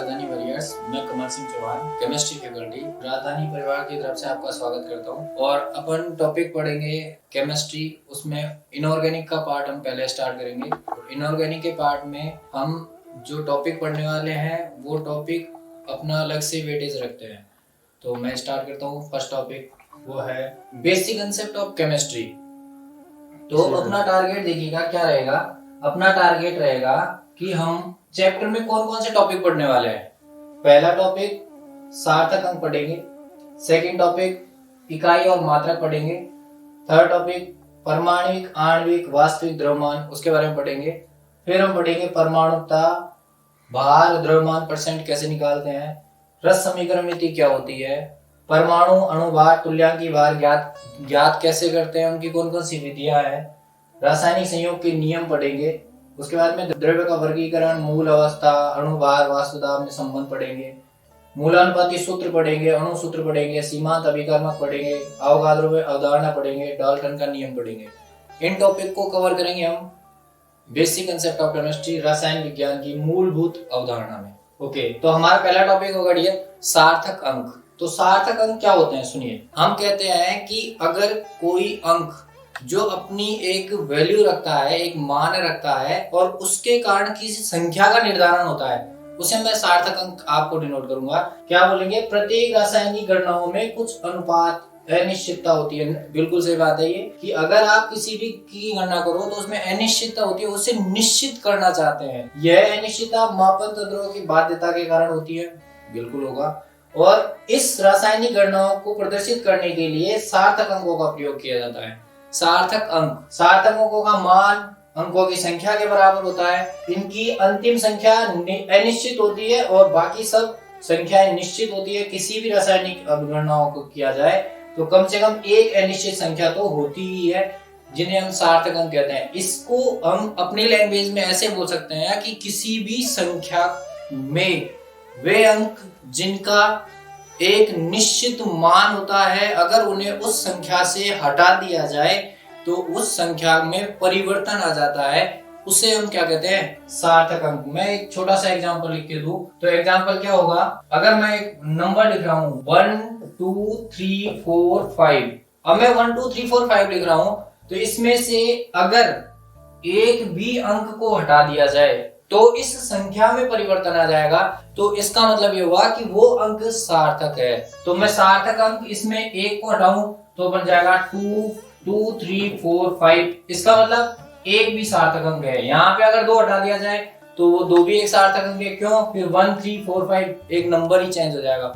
राजधानी वॉरियर्स। मैं Kamal Singh Chauhan, chemistry faculty, राजधानी परिवार की तरफ से आपका स्वागत करता हूं। और अपन टॉपिक पढ़ेंगे केमिस्ट्री, उसमें इनऑर्गेनिक का पार्ट हम पहले स्टार्ट करेंगे। इनऑर्गेनिक के पार्ट में हम जो टॉपिक पढ़ने वाले हैं वो टॉपिक अपना अलग से वेटेज रखते हैं। तो मैं स्टार्ट करता हूँ। फर्स्ट टॉपिक वो है बेसिक कंसेप्ट ऑफ केमिस्ट्री। तो अपना टारगेट देखिएगा क्या रहेगा। अपना टारगेट रहेगा कि हम चैप्टर में कौन कौन से टॉपिक पढ़ने वाले हैं। पहला टॉपिक सार्थक अंक पढ़ेंगे, सेकंड टॉपिक इकाई और मात्रक पढ़ेंगे, थर्ड टॉपिक परमाणुक, आणविक, वास्तविक द्रव्यमान उसके बारे में पढ़ेंगे। फिर हम पढ़ेंगे परमाणुकता, भार, द्रव्यमान, परसेंट कैसे निकालते हैं, रस समीकरण मिति क्या होती है, परमाणु अणुभार, तुल्यांकी भार ज्ञात कैसे करते हैं, उनकी कौन कौन सी विधियां हैं, रासायनिक संयोग के नियम पढ़ेंगे। उसके बाद में द्रव्य का वर्गीकरण, मूल अवस्था, अणुभार, वास्तुदाब में संबंध पढ़ेंगे, मूलानुपाती सूत्र पढ़ेंगे, अणु सूत्र पढ़ेंगे, सीमांत अभिकर्मक पढ़ेंगे, अवोगाद्रो में अवधारणा पढ़ेंगे, डाल्टन का नियम पढ़ेंगे। इन टॉपिक को कवर करेंगे हम बेसिक कंसेप्ट ऑफ केमिस्ट्री, रसायन विज्ञान की मूलभूत अवधारणा में। ओके, तो हमारा पहला टॉपिक होगा सार्थक अंक। तो सार्थक अंक क्या होते हैं सुनिए। हम कहते हैं कि अगर कोई अंक जो अपनी एक वैल्यू रखता है, एक मान रखता है और उसके कारण किसी संख्या का निर्धारण होता है, उसे मैं सार्थक अंक आपको डिनोट करूंगा। क्या बोलेंगे, प्रत्येक रासायनिक गणनाओं में कुछ अनुपात अनिश्चितता होती है। बिल्कुल सही बात है ये कि अगर आप किसी भी की गणना करो तो उसमें अनिश्चितता होती है, उसे निश्चित करना चाहते हैं। यह अनिश्चितता मापन तंत्रों की बाध्यता के कारण होती है। बिल्कुल होगा। और इस रासायनिक गणनाओं को प्रदर्शित करने के लिए सार्थक अंकों का प्रयोग किया जाता है। सार्थक अंकों का मान अंकों की संख्या के बराबर होता है। इनकी अंतिम संख्या अनिश्चित होती है और बाकी सब संख्याएं निश्चित होती है। किसी भी रासायनिक गणनाओं को किया जाए तो कम से कम एक अनिश्चित संख्या तो होती ही है, जिन्हें हम सार्थक अंक कहते हैं। इसको हम अपनी लैंग्वेज में ऐसे बोल सकते हैं कि किसी भी संख्या में वे अंक जिनका एक निश्चित मान होता है, अगर उन्हें उस संख्या से हटा दिया जाए तो उस संख्या में परिवर्तन आ जाता है, उसे हम क्या कहते हैं, सार्थक अंक। मैं एक छोटा सा एग्जांपल लिख के दूं तो एग्जांपल क्या होगा। अगर मैं एक नंबर लिख रहा हूं 1 2 3 4 5, अब मैं 1 2 3 4 5 लिख रहा हूं तो इसमें से अगर एक भी अंक को हटा दिया जाए तो इस संख्या में परिवर्तन आ जाएगा। तो इसका मतलब ये हुआ कि वो अंक सार्थक है। तो मैं सार्थक अंक इसमें एक को हटाऊं तो बन जाएगा 2 2 3 4 5। इसका मतलब एक भी सार्थक अंक है। यहाँ पे अगर 2 हटा दिया जाए तो वो 2 भी एक सार्थक अंक है। क्यों? फिर 1 3 4 5 एक नंबर ही चेंज हो जाएगा।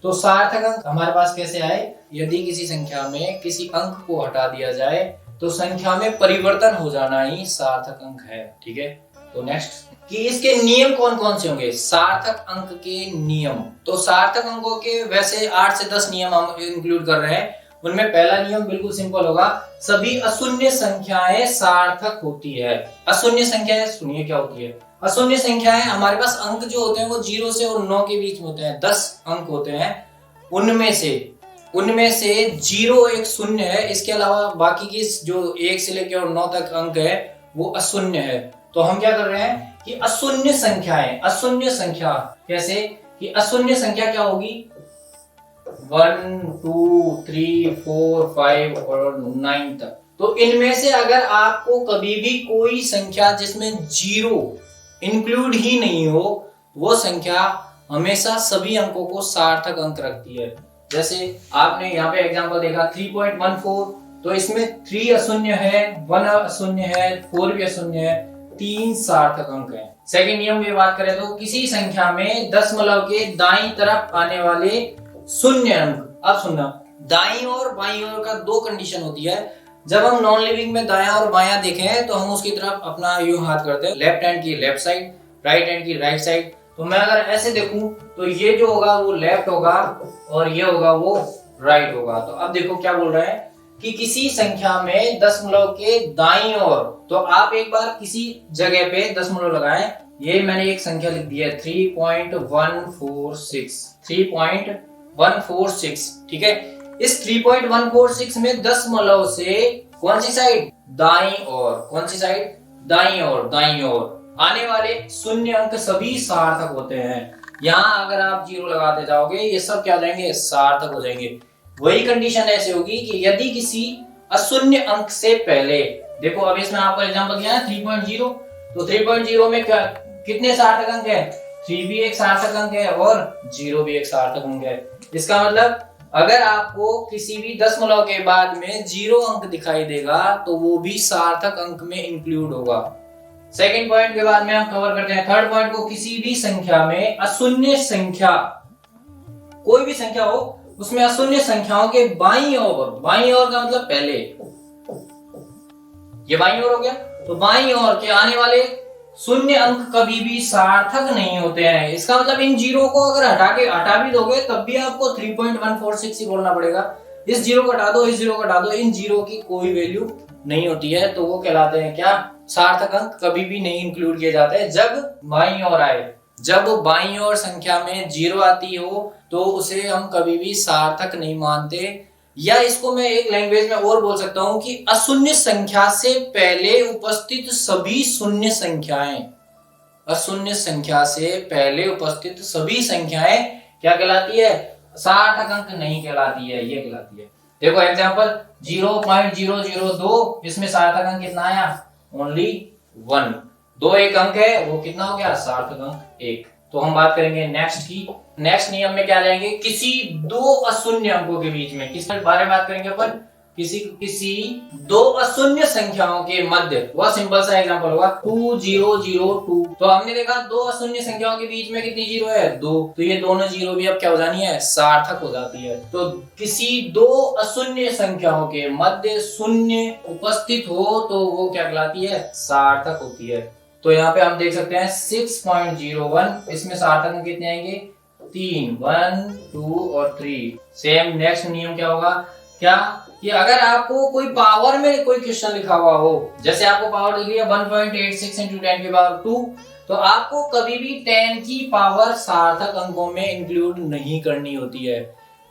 तो सार्थक अंक हमारे पास कैसे आए, यदि किसी संख्या में किसी अंक को हटा दिया जाए तो संख्या में परिवर्तन हो जाना ही सार्थक अंक है। ठीक है, तो नेक्स्ट कि इसके नियम कौन कौन से होंगे। सार्थक अंक के नियम, तो सार्थक अंकों के वैसे 8 से 10 नियम हम इंक्लूड कर रहे हैं। उनमें पहला नियम बिल्कुल सिंपल होगा, सभी अशून्य संख्याएं सार्थक होती है। अशून्य संख्याएं सुनिए क्या होती है। अशून्य संख्याएं हमारे पास अंक जो होते हैं वो 0 से और 9 के बीच में होते हैं। 10 अंक होते हैं, उनमें से 0 एक शून्य है। इसके अलावा बाकी की जो 1 से लेकर और 9 तक अंक है वो अशून्य है। तो हम क्या कर रहे हैं कि अशून्य संख्या कैसे कि अशून्य संख्या क्या होगी 1 2 3 4 5 और 9 तक। तो इनमें से अगर आपको कभी भी कोई संख्या जिसमें 0 इंक्लूड ही नहीं हो, वो संख्या हमेशा सभी अंकों को सार्थक अंक रखती है। जैसे आपने यहाँ पे एग्जांपल देखा 3.14, तो इसमें 3 अशून्य है, 1 अशून्य है, 4 भी अशून्य है, 3 सार्थक अंक हैं। सेकंड नियम की बात करें तो किसी संख्या में दशमलव के दाईं तरफ आने वाले शून्य अंक। अब सुनना, दाईं और बाईं ओर का 2 कंडीशन होती है। जब हम नॉन लिविंग में दायां और बायां देखें तो हम उसकी तरफ अपना यूं हाथ करते हैं, लेफ्ट हैंड की लेफ्ट साइड, राइट हैंड की राइट साइड। तो मैं अगर ऐसे देखूं तो ये जो होगा वो लेफ्ट होगा और ये होगा वो राइट होगा। तो अब देखो क्या बोल रहे हैं कि किसी संख्या में दशमलव के दाईं ओर, तो आप एक बार किसी जगह पे दशमलव लगाएं। ये मैंने एक संख्या लिख दी है 3.146, ठीक है। इस 3.146 में दशमलव से कौन सी साइड, दाईं ओर, कौन सी साइड, दाईं ओर आने वाले शून्य अंक सभी सार्थक होते हैं। यहाँ अगर आप 0 लगाते जाओगे ये सब क्या हो जाएंगे, सार्थक हो जाएंगे। वही कंडीशन ऐसे होगी कि यदि किसी अशून्य अंक से पहले, देखो अब इसमें आपका एग्जांपल क्या है 3.0, तो 3.0 में क्या कितने सार्थक अंक है, 3 भी एक सार्थक अंक है और 0 भी एक सार्थक अंक है। इसका मतलब अगर आपको किसी भी दशमलव के बाद में 0 अंक दिखाई देगा तो वो भी सार्थक अंक में इंक्लूड होगा। सेकंड पॉइंट के बाद में हम कवर करते हैं थर्ड पॉइंट को, किसी भी संख्या में अशून्य संख्या, कोई भी संख्या हो उसमें अशून्य संख्याओं के बाईं ओर का मतलब पहले, ये बाईं ओर हो गया, तो बाईं ओर के आने वाले शून्य अंक कभी भी सार्थक नहीं होते हैं। इसका मतलब इन जीरो को अगर हटा भी दोगे तब भी आपको 3.146 ही बोलना पड़ेगा। इस जीरो को हटा दो, इस जीरो को हटा दो, इन जीरो की कोई वैल्यू नहीं होती है, तो वो कहलाते हैं क्या, सार्थक अंक कभी भी नहीं इंक्लूड किए जाते हैं जब बाईं ओर आए। जब बाईं ओर संख्या में 0 आती हो तो उसे हम कभी भी सार्थक नहीं मानते। या इसको मैं एक लैंग्वेज में और बोल सकता हूं कि अशून्य संख्या से पहले उपस्थित सभी शून्य संख्याएं, अशून्य संख्या से पहले उपस्थित सभी संख्याएं क्या कहलाती है, सार्थक अंक नहीं कहलाती है, ये कहलाती है। देखो एग्जांपल 0.002, इसमें सार्थक अंक कितना आया, ओनली 1, 2 एक अंक है, वो कितना हो गया, सार्थक अंक 1। तो हम बात करेंगे नेक्स्ट की। नेक्स्ट नियम में क्या जाएंगे, किसी दो अशून्य अंकों के बीच में, किस बारे में बात करेंगे अपन, किसी दो अशून्य संख्याओं के मध्य, वह सिंपल सा एग्जांपल होगा 2002। तो हमने देखा दो अशून्य संख्याओं के बीच में कितनी जीरो है, 2, तो ये दोनों जीरो भी अब क्या हो जानी है, सार्थक हो जाती है। तो किसी दो अशून्य संख्याओं के मध्य शून्य उपस्थित हो तो वो क्या कहलाती है, सार्थक होती है। तो यहाँ पे हम देख सकते हैं 6.01, इसमें सार्थक अंक कितने आएंगे, 3, 1, 2 और 3। सेम नेक्स्ट नियम क्या होगा, क्या कि अगर आपको कोई पावर में कोई क्वेश्चन लिखा हुआ हो, जैसे आपको पावर दी गई है 1.86 × 10 की पावर 2, तो आपको कभी भी 10 की पावर सार्थक अंकों में इंक्लूड नहीं करनी होती है।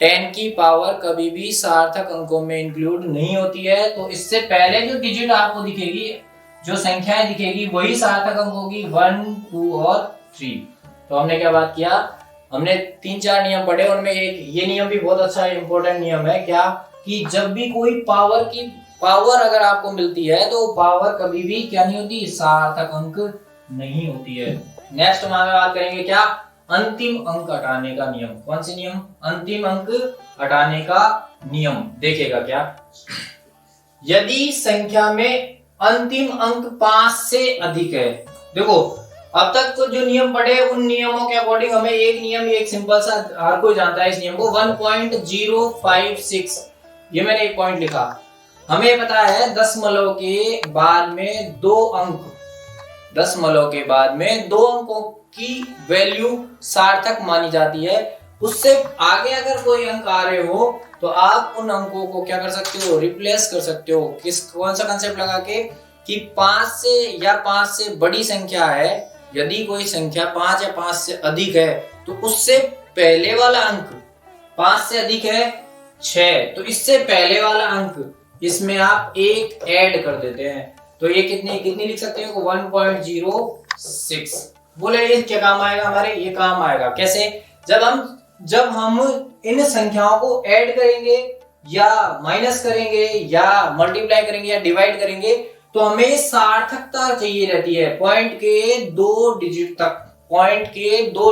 10 की पावर कभी भी सार्थक अंकों में इंक्लूड नहीं होती है। तो इससे पहले जो डिजिट आपको दिखेगी, जो संख्याएं दिखेगी, वही सार्थक अंक होगी, 1, 2 और 3। तो हमने क्या बात किया, हमने 3-4 नियम पढ़े, उनमें एक ये नियम भी बहुत अच्छा इंपॉर्टेंट नियम है, क्या कि जब भी कोई पावर अगर आपको मिलती है तो पावर कभी भी क्या नहीं होती, सार्थक अंक नहीं होती है। नेक्स्ट हम आगे बात करेंगे क्या, अंतिम अंक हटाने का नियम। कौन सी नियम, अंतिम अंक हटाने का नियम। देखिएगा क्या, यदि संख्या में अंतिम अंक 5 से अधिक है, देखो अब तक तो जो नियम पढ़े उन नियमों के अकॉर्डिंग हमें एक नियम, एक सिंपल सा, हर कोई जानता है इस नियम को, 1.056, ये मैंने एक पॉइंट लिखा। हमें पता है दशमलव के बाद में 2 अंक, दशमलव के बाद में 2 अंकों की वैल्यू सार्थक मानी जाती है। उससे आगे अगर कोई अंक आ रहे हो तो आप उन अंकों को क्या कर सकते हो, रिप्लेस कर सकते हो। कौन सा कंसेप्ट लगा के, कि 5 से या 5 से बड़ी संख्या है, यदि कोई संख्या 5 या 5 से अधिक है तो उससे पहले वाला अंक 5 से अधिक है 6, तो इससे पहले वाला अंक इसमें आप 1 ऐड कर देते हैं, तो ये कितनी लिख सकते हैं, 1.06। बोले ये क्या काम आएगा हमारे, ये काम आएगा कैसे, जब हम इन संख्याओं को ऐड करेंगे या माइनस करेंगे या मल्टीप्लाई करेंगे या डिवाइड करेंगे तो हमें सार्थकता चाहिए रहती है। पॉइंट के 2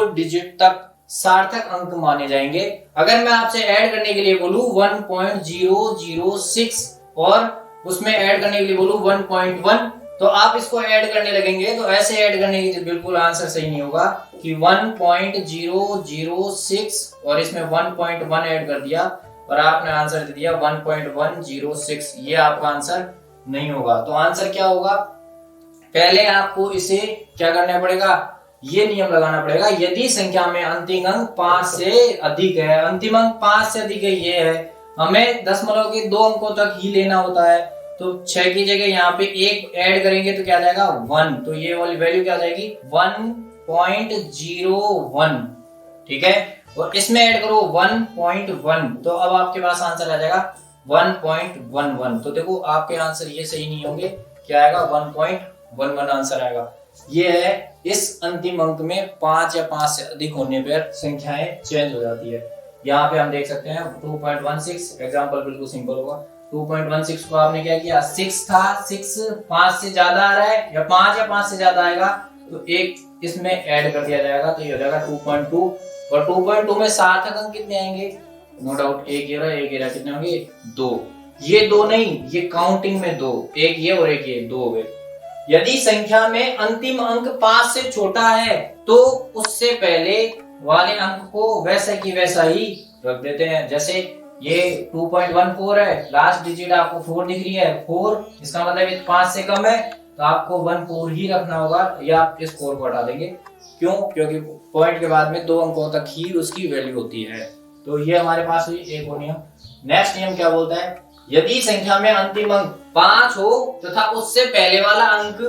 डिजिट तक सार्थक अंक माने जाएंगे। अगर मैं आपसे ऐड करने के लिए बोलूं 1.006 और उसमें ऐड करने के लिए बोलूं 1.1, तो आप इसको ऐड करने लगेंगे, तो ऐसे ऐड करने की बिल्कुल आंसर सही नहीं होगा कि 1.006 और इसमें 1.1 ऐड कर दिया और आपने आंसर दे दिया 1.106, ये आपका आंसर नहीं होगा। तो आंसर क्या होगा, पहले आपको इसे क्या करना पड़ेगा, ये नियम लगाना पड़ेगा, यदि संख्या में अंतिम अंक 5 से अधिक है, अंतिम अंक 5 से अधिक है, ये है, हमें दशमलव के 2 अंकों तक ही लेना होता है, तो 6 की जगह यहाँ पे 1 ऐड करेंगे तो क्या जाएगा 1, तो ये वाली वैल्यू क्या जाएगी 1.01, ठीक है, और इसमें ऐड करो 1.1, तो अब आपके पास आंसर आ जाएगा 1.11। तो देखो आपके आंसर ये सही नहीं होंगे, क्या आएगा 1.11 आंसर आएगा। ये है इस अंतिम अंक में 5 या 5 से अधिक होने पर संख्याएं चेंज हो जाती है। यहाँ पे हम देख सकते हैं 2.16, एग्जाम्पल बिल्कुल सिंपल होगा। 2.16 को आपने क्या किया, 6 था, 6 5 से ज्यादा आ रहा है या 5 या 5 से ज्यादा आएगा तो एक इसमें ऐड कर दिया जाएगा, तो ये हो जाएगा 2.2। और 2.2 में सार्थक अंक कितने आएंगे, नो डाउट एक ये रहा, कितने होंगे 2। ये 2 नहीं, ये काउंटिंग में 2, एक ये और एक ये, 2 हो गए। यदि संख्या में अंतिम अंक 5 से छोटा है तो उससे पहले वाले अंक को वैसा की वैसा ही रख देते हैं। जैसे ये 2.14 है, लास्ट डिजिट आपको 4 दिख रही है, 4, इसका मतलब 5 से कम है तो आपको 14 ही रखना होगा, या आप इस 4 को हटा देंगे। क्यों? क्योंकि पॉइंट के बाद में 2 अंकों तक ही उसकी वैल्यू होती है। तो ये हमारे पास हुई एक और नियम। नेक्स्ट नियम क्या बोलता है, यदि संख्या में अंतिम अंक 5 हो तथा उससे पहले वाला अंक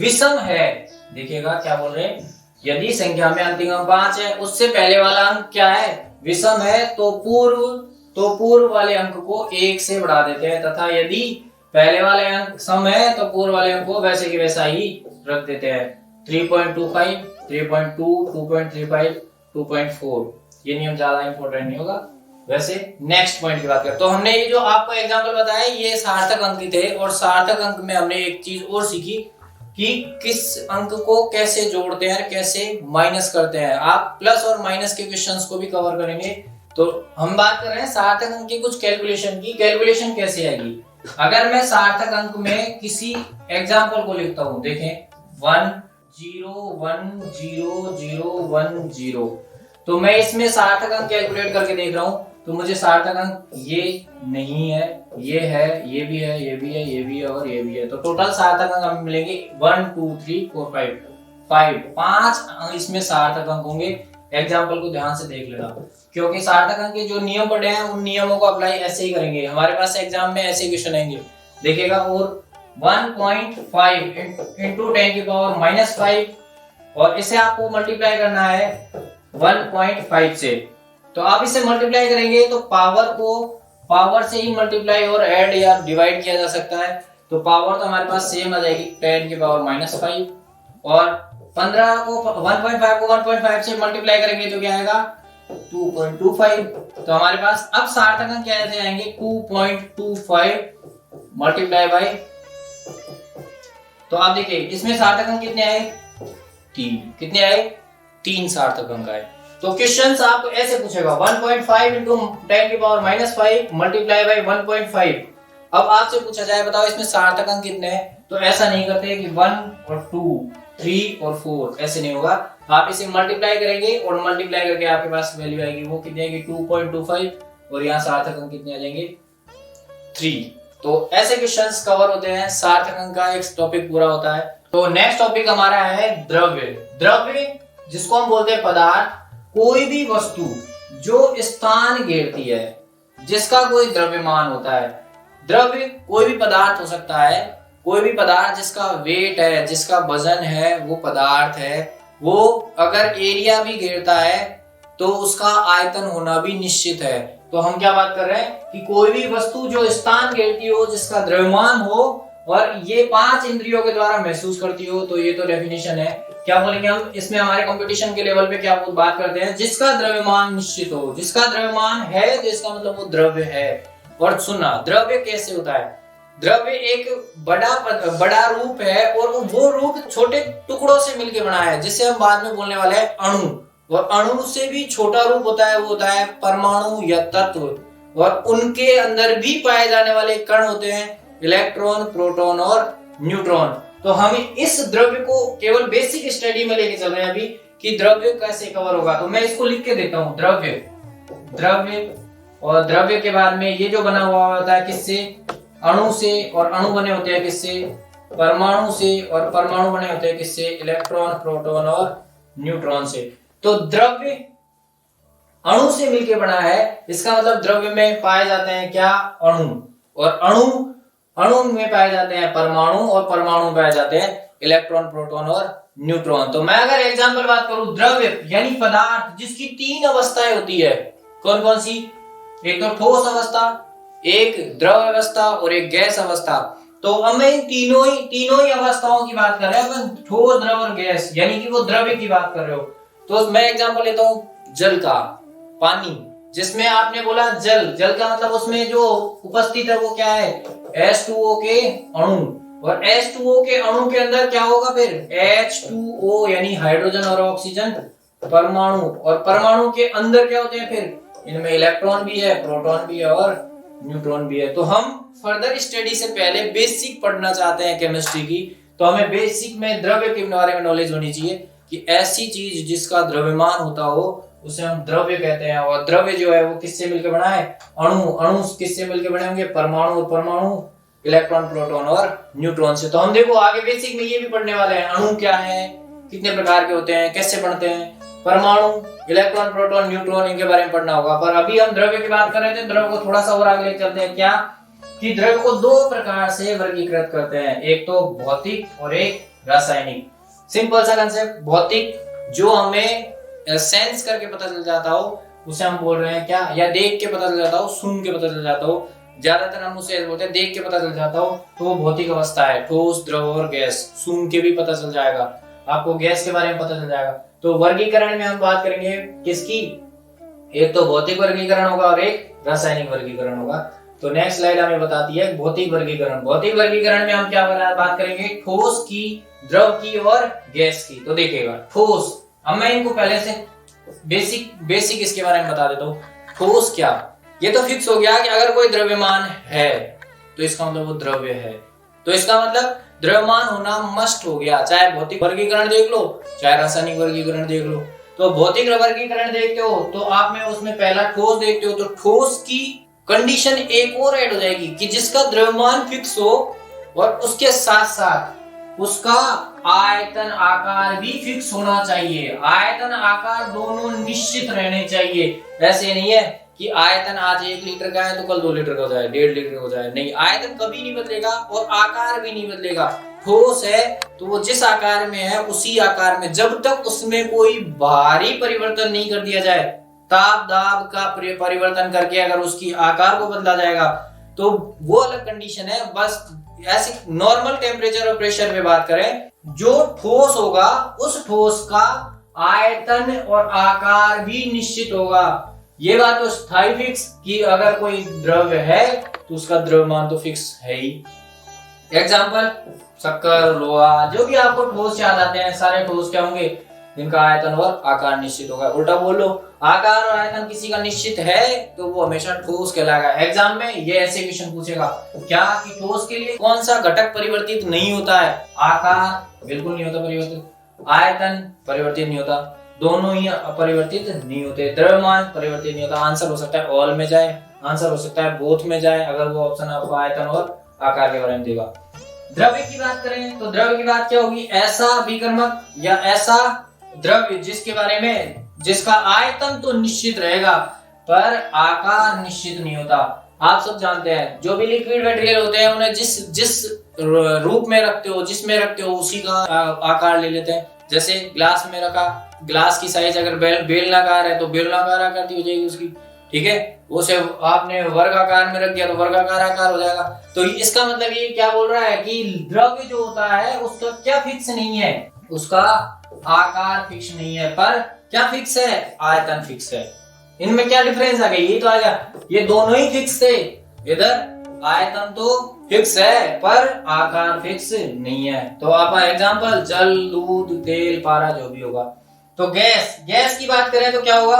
विषम है, देखिएगा क्या बोल रहे हैं, यदि संख्या में अंतिम अंक 5 है, उससे पहले वाला अंक क्या है, विषम है, तो पूर्व वाले अंक को 1 से बढ़ा देते हैं, तथा यदि पहले वाले अंक सम है तो पूर्व वाले अंक को वैसे की वैसा ही रख देते हैं। 3.25, 3.2, 2.35, 2.4, ये नियम ज्यादा इंपॉर्टेंट नहीं होगा। वैसे नेक्स्ट पॉइंट की बात करें तो हमने ये जो आपको एग्जांपल बताया ये सार्थक अंक थे, और सार्थक अंक में हमने एक चीज और सीखी कि किस अंक को कैसे जोड़ते हैं, कैसे माइनस करते हैं। आप प्लस और माइनस के क्वेश्चंस को भी कवर करेंगे। तो हम बात कर रहे हैं सार्थक अंक की कुछ कैलकुलेशन की। कैलकुलेशन कैसे आएगी, अगर मैं सार्थक अंक में किसी एग्जांपल को लिखता हूं, देखें 1 0 1 0 0 1 0, तो मैं इसमें सार्थक अंक कैलकुलेट करके देख रहा हूं तो मुझे सार्थक अंक ये नहीं है, ये है, ये भी है, ये भी है, ये भी है और ये भी है। तो टोटल सार्थक अंक हमें मिलेंगे 1 2 3 4 5 5 इसमें सार्थक अंक होंगे। एग्जाम्पल को ध्यान से देख लेना, क्योंकि सार्थक अंक के जो नियम पढ़े हैं उन नियमों को अप्लाई ऐसे ही करेंगे। हमारे पास एग्जाम में ऐसे क्वेश्चन आएंगे, देखिएगा, और 1.5 इंटू 10 की पावर -5, और इसे आपको मल्टीप्लाई करना है 1.5 से। तो आप इसे मल्टीप्लाई करेंगे तो पावर से ही मल्टीप्लाई और ऐड या डिवाइड किया जा सकता है। तो पावर तो हमारे पास सेम आ जाएगी 10 की पावर -5, और 15 को 1.5 को 1.5 से मल्टीप्लाई करेंगे तो क्या आएगा 2.25। तो हमारे पास अब सार्थक अंक क्या आएंगे 2.25 मल्टीप्लाई बाय, तो आप देखिए इसमें सार्थक अंक कितने आए 3, कितने आए 3 सार्थक अंक आए। तो क्वेश्चंस आपको ऐसे पूछेगा 1.5 इंटू 10 की पावर -5 मल्टीप्लाई बाय 1.5। अब आपसे पूछा जाए बताओ इसमें सार्थक अंक कितने हैं, तो ऐसा नहीं करते कि 1 और 2 3 और 4, ऐसे नहीं होगा। आप इसे मल्टीप्लाई करेंगे और मल्टीप्लाई करके आपके पास वैल्यू आएगी, वो कितनी आएगी 2.25, और यहाँ सार्थक अंक कितने आ जाएंगे 3। तो ऐसे क्वेश्चंस कवर होते हैं, सार्थक अंक का एक टॉपिक पूरा होता है। तो नेक्स्ट टॉपिक हमारा है द्रव्य। द्रव्य जिसको हम बोलते हैं पदार्थ, कोई भी वस्तु जो स्थान घेरती है, जिसका कोई द्रव्यमान होता है। द्रव्य कोई भी पदार्थ हो सकता है, कोई भी पदार्थ जिसका वेट है, जिसका वजन है, वो पदार्थ है। वो अगर एरिया भी घेरता है तो उसका आयतन होना भी निश्चित है। तो हम क्या बात कर रहे हैं कि कोई भी वस्तु जो स्थान घेरती हो, जिसका द्रव्यमान हो और ये 5 इंद्रियों के द्वारा महसूस करती हो, तो ये तो डेफिनेशन है। क्या बोलेंगे हम इसमें, हमारे कंपटीशन के लेवल पे क्या बात करते हैं, जिसका द्रव्यमान निश्चित हो, जिसका द्रव्यमान है तो इसका मतलब वो द्रव्य है। और सुनना, द्रव्य कैसे होता है, द्रव्य एक बड़ा रूप है और वो रूप छोटे टुकड़ों से मिलकर बना है, जिसे हम बाद में बोलने वाले हैं अणु। और अणु से भी छोटा रूप होता है, वो होता है परमाणु या तत्व। और उनके अंदर भी पाए जाने वाले कण होते हैं इलेक्ट्रॉन, प्रोटॉन और न्यूट्रॉन। तो हम इस द्रव्य को केवल बेसिक स्टडी में लेके चल रहे हैं अभी कि द्रव्य कैसे कवर होगा। तो मैं इसको लिख के देता हूं, द्रव्य, और द्रव्य के बाद में ये जो बना हुआ होता है किससे, अणु से, और अणु बने होते हैं किससे, परमाणु से, और परमाणु बने होते हैं किससे, इलेक्ट्रॉन, प्रोटॉन और न्यूट्रॉन से। तो द्रव्य अणु से मिलकर बना है, इसका मतलब द्रव्य में पाए जाते हैं क्या, अणु, और अणु में पाए जाते हैं परमाणु, और परमाणु में पाए जाते हैं इलेक्ट्रॉन, प्रोटॉन और न्यूट्रॉन। तो मैं अगर एग्जांपल बात करूं, द्रव्य यानी पदार्थ जिसकी 3 अवस्थाएं होती है, कौन कौन सी, एक तो ठोस अवस्था, एक द्रव अवस्था और एक गैस अवस्था। तो अब मैं इन तीनों ही अवस्थाओं की बात कर रहे हैं अपन, ठोस, द्रव और गैस, यानी कि वो द्रव्य की बात कर रहे हो। तो मैं एग्जांपल लेता हूँ जल का, पानी, जिसमें आपने बोला जल, जल का मतलब उसमें जो उपस्थित है वो क्या है, H2O के अणु, और H2O के अणु के अंदर क्या होगा फिर, H2O यानी हाइड्रोजन और ऑक्सीजन परमाणु, और परमाणु के अंदर क्या होते हैं फिर, इनमें इलेक्ट्रॉन भी है, प्रोटॉन भी है और न्यूट्रॉन भी है। तो हम फर्दर स्टडी से पहले बेसिक पढ़ना चाहते हैं केमिस्ट्री की, तो हमें बेसिक में द्रव्य के बारे में नॉलेज होनी चाहिए कि ऐसी चीज जिसका द्रव्यमान होता हो उसे हम द्रव्य कहते हैं। और द्रव्य जो है वो किससे मिलकर बना है, अणु, अणु किससे मिलकर बने होंगे, परमाणु, और परमाणु इलेक्ट्रॉन, प्रोटॉन और न्यूट्रॉन से। तो हम देखो आगे बेसिक में ये भी पढ़ने वाले हैं, अणु क्या है, कितने प्रकार के होते हैं, कैसे बनते हैं, परमाणु, इलेक्ट्रॉन, प्रोटॉन, न्यूट्रॉन, इनके बारे में पढ़ना होगा। पर अभी हम द्रव्य की बात कर रहे थे, द्रव्य को थोड़ा सा और आगे लेकर चलते हैं, क्या कि द्रव्य को दो प्रकार से वर्गीकृत करते हैं, एक तो भौतिक और एक रासायनिक। सिंपल सा कंसेप्ट, भौतिक जो हमें सेंस करके पता चल जाता हो उसे हम बोल रहे हैं क्या, या देख के पता चल जाता हो, सुन के पता चल जाता हो, ज्यादातर हम उसे बोलते हैं देख के पता चल जाता हो, तो वो भौतिक अवस्था है, ठोस, द्रव और गैस। सुन के भी पता चल जाएगा आपको, गैस के बारे में पता चल जाएगा। तो वर्गीकरण में हम बात करेंगे किसकी, एक तो भौतिक वर्गीकरण होगा और एक रासायनिक वर्गीकरण होगा। तो नेक्स्ट स्लाइड हमें बताती है भौतिक वर्गीकरण। भौतिक वर्गीकरण में हम क्या बात करेंगे, ठोस की, द्रव की और गैस की। तो देखिएगा ठोस, अब मैं इनको पहले से बेसिक इसके बारे में बता देता हूँ। ठोस क्या, ये तो फिक्स हो गया कि अगर कोई द्रव्यमान है तो इसका मतलब वो द्रव्य है, तो इसका मतलब द्रव्यमान होना मस्ट हो गया, चाहे भौतिक वर्गीकरण देख लो चाहे रासायनिक वर्गीकरण देख लो। तो भौतिक वर्गीकरण देखते हो तो आप में उसमें पहला ठोस देखते हो, तो ठोस की कंडीशन एक और ऐड हो जाएगी कि जिसका द्रव्यमान फिक्स हो और उसके साथ साथ उसका आयतन आकार भी फिक्स होना चाहिए। आयतन आकार दोनों निश्चित रहने चाहिए। ऐसे नहीं है कि आयतन आज 1 लीटर का है तो कल 2 लीटर का हो जाए, 1.5 लीटर का हो जाए, नहीं, आयतन कभी नहीं बदलेगा और आकार भी नहीं बदलेगा। ठोस है तो वो जिस आकार में है उसी आकार में, जब तक उसमें कोई भारी परिवर्तन नहीं कर दिया जाए, ताप दाब का परिवर्तन करके अगर उसकी आकार को बदला जाएगा तो वो अलग कंडीशन है। बस ऐसे नॉर्मल टेम्परेचर और प्रेशर पे बात करें, जो ठोस होगा उस ठोस का आयतन और आकार भी निश्चित होगा। ये बात तो स्थायी फिक्स कि अगर कोई द्रव्य है तो उसका द्रव्यमान तो फिक्स है ही। एग्जांपल शक्कर, लोहा, जो भी आपको ठोस याद आते हैं सारे ठोस क्या होंगे, जिनका आयतन और आकार निश्चित होगा। उल्टा बोलो, आकार और आयतन किसी का निश्चित है तो वो हमेशा ठोस कहलाएगा। एग्जाम में ये ऐसे क्वेश्चन पूछेगा क्या कि ठोस के लिए कौन सा घटक परिवर्तित नहीं होता है, आकार बिल्कुल नहीं होता परिवर्तित, आयतन परिवर्तित नहीं होता, दोनों ही अपरिवर्तित नहीं होते, द्रव्यमान परिवर्तित नहीं होता। आंसर हो सकता है ऑल में जाए, आंसर हो सकता है बोथ में जाए, अगर वो ऑप्शन आपको आयतन और आकार के बारे में देगा। द्रव्य की बात करें तो द्रव्य की बात क्या होगी, ऐसा विकर्मक या ऐसा द्रव्य जिसके बारे में जिसका आयतन तो निश्चित रहेगा पर आकार निश्चित नहीं होता। आप सब जानते हैं जो भी लिक्विड मटेरियल होते हैं उन्हें जिस रूप में रखते हो, जिसमें रखते हो उसी का आकार ले लेते हैं। जैसे ग्लास में रखा, ग्लास की साइज अगर बेलनाकार है तो बेलनाकार आकृति हो जाएगी उसकी, ठीक है। उसे आपने वर्गाकार में रख दिया तो वर्गाकार आकार हो जाएगा। तो इसका मतलब ये क्या बोल रहा है कि द्रव्य जो होता है उसका क्या फिक्स नहीं है, उसका आकार फिक्स नहीं है, पर क्या फिक्स है, आयतन फिक्स है। इनमें क्या डिफरेंस आ गया, ये तो आ गया, ये दोनों ही फिक्स थे, इधर आयतन तो फिक्स है पर आकार फिक्स नहीं है। तो आप एग्जांपल जल, दूध, तेल, पारा जो भी होगा। तो गैस की बात करें तो क्या होगा,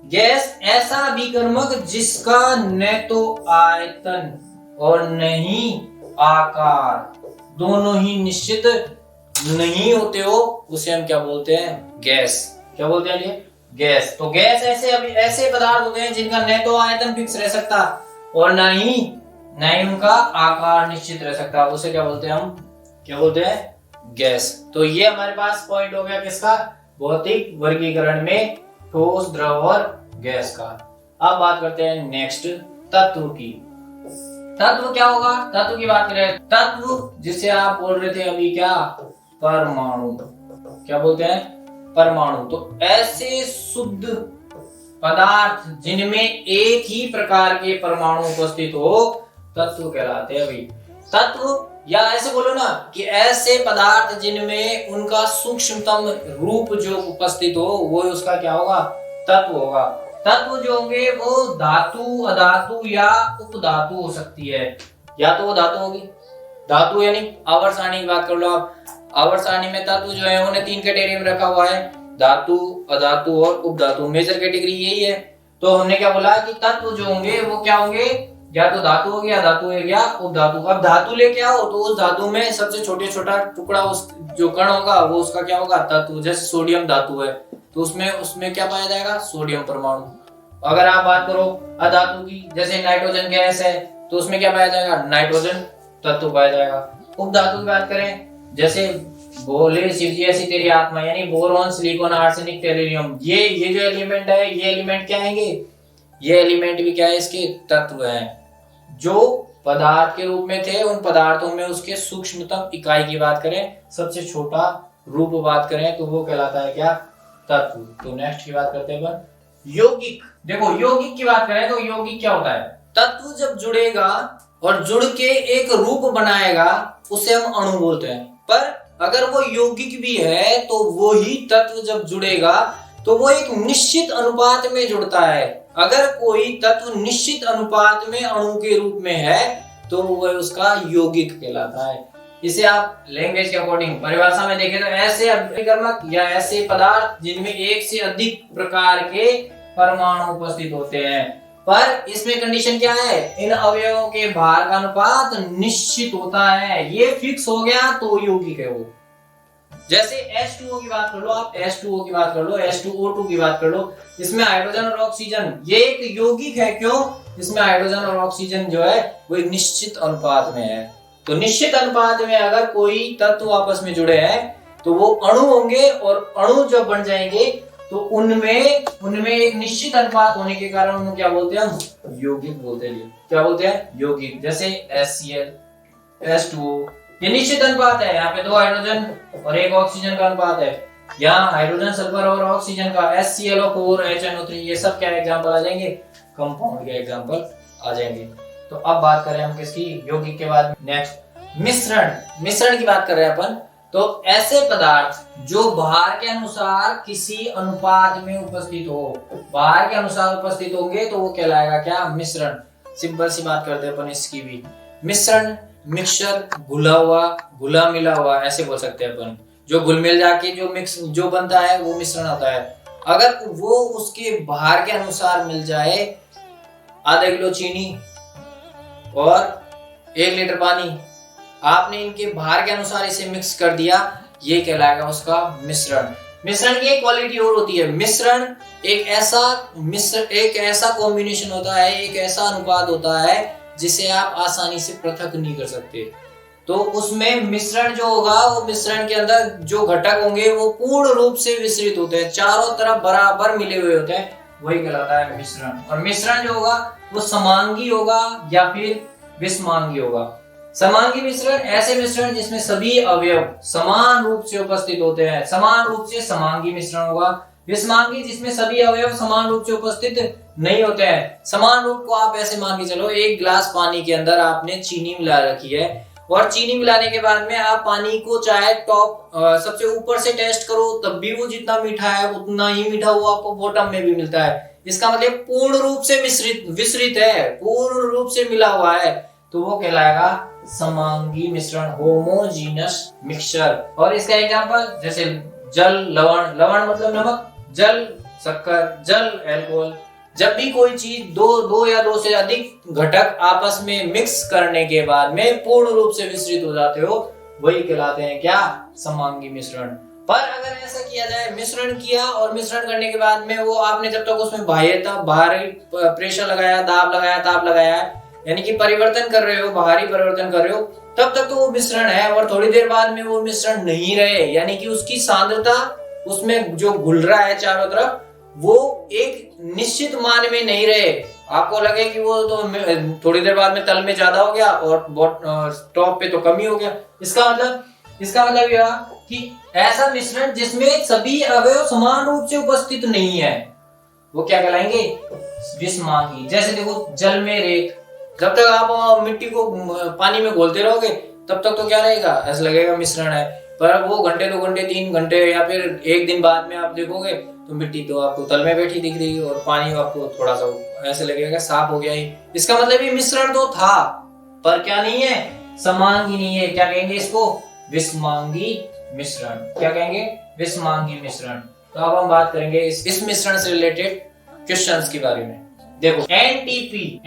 गैस ऐसा विकर्मक जिसका न तो आयतन और न ही आकार दोनों ही निश्चित नहीं होते हो, उसे हम क्या बोलते हैं, गैस। क्या बोलते हैं ये, गैस। तो गैस ऐसे पदार्थ होते हैं जिनका न तो आयतन फिक्स रह सकता और न ही उनका आकार निश्चित रह सकता, उसे क्या बोलते हैं, हम क्या बोलते हैं, गैस। तो ये हमारे पास पॉइंट हो गया किसका, भौतिक वर्गीकरण में ठोस, द्रव और गैस का। अब बात करते हैं नेक्स्ट तत्व की। तत्व क्या होगा, तत्व की बात करें, तत्व जिसे आप बोल रहे थे अभी क्या, परमाणु। क्या बोलते हैं, परमाणु। तो ऐसे शुद्ध पदार्थ जिनमें एक ही प्रकार के परमाणु उपस्थित हो तत्व कहलाते हैं। अभी तत्व या ऐसे बोलो ना कि ऐसे पदार्थ जिनमें उनका सूक्ष्मतम रूप जो उपस्थित हो वो उसका क्या होगा, तत्व होगा। तत्व जो होंगे वो धातु, अधातु या उपधातु हो सकती है। या तो वो धातु होगी, धातु यानी आवर्त सारणी की बात कर लो आप, आवर्त सारणी में तत्व जो है उन्हें 3 कैटेगरी में रखा हुआ है, धातु, अधातु और उपधातु। मेजर कैटेगरी यही है। तो हमने क्या बोला कि तत्व जो होंगे वो क्या होंगे, या तो धातु हो गया, धातु हो गया, उपधातु। अब धातु लेके आओ तो उस धातु में सबसे छोटा टुकड़ा उस जो कण होगा वो उसका क्या होगा, तत्व। जैसे सोडियम धातु है तो उसमें क्या पाया जाएगा, सोडियम परमाणु। अगर आप बात करो अधातु की, जैसे नाइट्रोजन गैस है तो उसमें क्या पाया जाएगा, नाइट्रोजन तत्व पाया जाएगा। उपधातु की बात करें, जैसे बोले शिव जी ऐसी तेरी आत्मा, यानी बोरॉन, सिलिकॉन, आर्सेनिक, टेरिलियम, ये जो एलिमेंट है, ये एलिमेंट क्या आएंगे, ये एलिमेंट भी क्या है, इसके तत्व हैं जो पदार्थ के रूप में थे। उन पदार्थों में उसके सूक्ष्मतम इकाई की बात करें, सबसे छोटा रूप बात करें तो वो कहलाता है क्या, तत्व। तो नेक्स्ट की बात करते हैं यौगिक। देखो यौगिक की बात करें तो यौगिक क्या होता है, तत्व जब जुड़ेगा और जुड़ के एक रूप बनाएगा उसे हम अणु बोलते हैं। पर अगर वो यौगिक भी है तो वो ही तत्व जब जुड़ेगा तो वो एक निश्चित अनुपात में जुड़ता है। अगर कोई तत्व निश्चित अनुपात में अणु के रूप में है तो वह उसका यौगिक कहलाता है। इसे आप लैंग्वेज के अकॉर्डिंग परिभाषा में देखें तो ऐसे अभिकर्मक या ऐसे पदार्थ जिनमें एक से अधिक प्रकार के परमाणु उपस्थित होते हैं। पर इसमें कंडीशन क्या है, इन अवयवों के भार का अनुपात निश्चित होता है। ये फिक्स हो गया तो यौगिक है वो। जैसे H2O की बात कर लो आप, H2O की बात कर लो, H2O2 की बात कर लो, इसमें हाइड्रोजन और ऑक्सीजन, ये एक यौगिक है। क्यों, इसमें हाइड्रोजन और ऑक्सीजन जो है वो एक निश्चित अनुपात में है। तो निश्चित अनुपात में अगर कोई तत्व आपस में जुड़े हैं तो वो अणु होंगे, और अणु जब बन जाएंगे तो उनमें एक निश्चित अनुपात होने के कारण उन्हें क्या बोलते हैं, हम यौगिक बोलते हैं। क्या बोलते हैं, यौगिक। जैसे HCl, H2O, ये निश्चित अनुपात है। यहाँ पे 2 हाइड्रोजन और 1 ऑक्सीजन का अनुपात है। यहाँ हाइड्रोजन, सल्फर और ऑक्सीजन का HClO4, HNO3, ये सब क्या एग्जांपल आ जाएंगे, कंपाउंड के एग्जांपल आ जाएंगे। तो अब बात करें हम किसकी, यौगिक के बाद नेक्स्ट मिश्रण की बात कर रहे हैं अपन। तो ऐसे पदार्थ जो भार के अनुसार किसी अनुपात में उपस्थित हो, भार के अनुसार उपस्थित होंगे तो वो कहलाएगा क्या, मिश्रण। सिंपल सी बात करते हैं अपन इसकी भी। मिश्रण, मिक्सचर, घुला हुआ, घुला मिला हुआ, ऐसे बोल सकते हैं अपन। जो घुल मिल जाके जो बनता है वो मिश्रण होता है। अगर वो उसके भार के अनुसार मिल जाए, आधा किलो चीनी और 1 लीटर पानी, आपने इनके भार के अनुसार इसे मिक्स कर दिया, ये कहलाएगा उसका मिश्रण। मिश्रण की एक क्वालिटी और होती है, मिश्रण एक ऐसा कॉम्बिनेशन होता है, एक ऐसा अनुपात होता है जिसे आप आसानी से पृथक नहीं कर सकते। तो उसमें मिश्रण जो होगा, वो मिश्रण के अंदर जो घटक होंगे वो पूर्ण रूप से विस्तृत होते हैं, चारों तरफ बराबर मिले हुए होते हैं, वही कहलाता है मिश्रण। और मिश्रण जो होगा वो समांगी होगा या फिर विषमांगी होगा। समांगी मिश्रण ऐसे मिश्रण जिसमें सभी अवयव समान रूप से उपस्थित होते हैं, समान रूप से समांगी मिश्रण होगा। विषमांगी जिसमें सभी अवयव समान रूप से उपस्थित नहीं होते हैं। समान रूप को आप ऐसे मान के चलो, 1 गिलास पानी के अंदर आपने चीनी मिला रखी है, और चीनी मिलाने के बाद में आप पानी को चाहे टॉप सबसे ऊपर से टेस्ट करो तब भी वो जितना मीठा है उतना ही मीठा वो आपको बॉटम में भी मिलता है। इसका मतलब पूर्ण रूप से विस्तृत है, पूर्ण रूप से मिला हुआ है, तो वो कहलाएगा समांगी मिश्रण, होमोजीनस मिक्सचर। और इसका एग्जांपल जैसे जल, लवण मतलब नमक, जल शक्कर, जल अल्कोहल। जब भी कोई चीज दो या दो से अधिक घटक आपस में मिक्स करने के बाद में पूर्ण रूप से विस्तृत हो जाते हो, वही कहलाते हैं क्या, समांगी मिश्रण। पर अगर ऐसा किया जाए, मिश्रण किया और मिश्रण करने के बाद में वो आपने जब तक उसमें भारी प्रेशर लगाया, दाब लगाया, ताप लगाया, यानी कि परिवर्तन कर रहे हो, बाहरी परिवर्तन कर रहे हो, तब तक तो वो मिश्रण है। और थोड़ी देर बाद में वो मिश्रण नहीं रहे, यानी कि उसकी सांद्रता उसमें जो घुल रहा है चारों तरफ वो एक निश्चित मान में नहीं रहे। आपको लगे कि वो तो थोड़ी देर बाद में तल में ज्यादा हो गया और टॉप पे तो कम ही हो गया। इसका मतलब यह कि ऐसा मिश्रण जिसमें सभी अवयव समान रूप से उपस्थित नहीं है, वो क्या कहलाएंगे, विषमांगी। जैसे देखो जल में रेत, जब तक आप मिट्टी को पानी में घोलते रहोगे तब तक तो क्या रहेगा, ऐसा लगेगा मिश्रण है। पर वो घंटे 2 घंटे 3 घंटे या फिर एक दिन बाद में आप देखोगे तो मिट्टी तो आपको तल में बैठी दिख रही है और पानी आपको थोड़ा सा ऐसे लगेगा साफ हो गया ही। इसका मतलब ये मिश्रण तो था पर क्या नहीं है, समांगी नहीं है। क्या कहेंगे इसको, विषमांगी मिश्रण। क्या कहेंगे, विषमांगी मिश्रण। तो अब हम बात करेंगे इस मिश्रण से रिलेटेड क्वेश्चंस के बारे में। देखो एनटीपी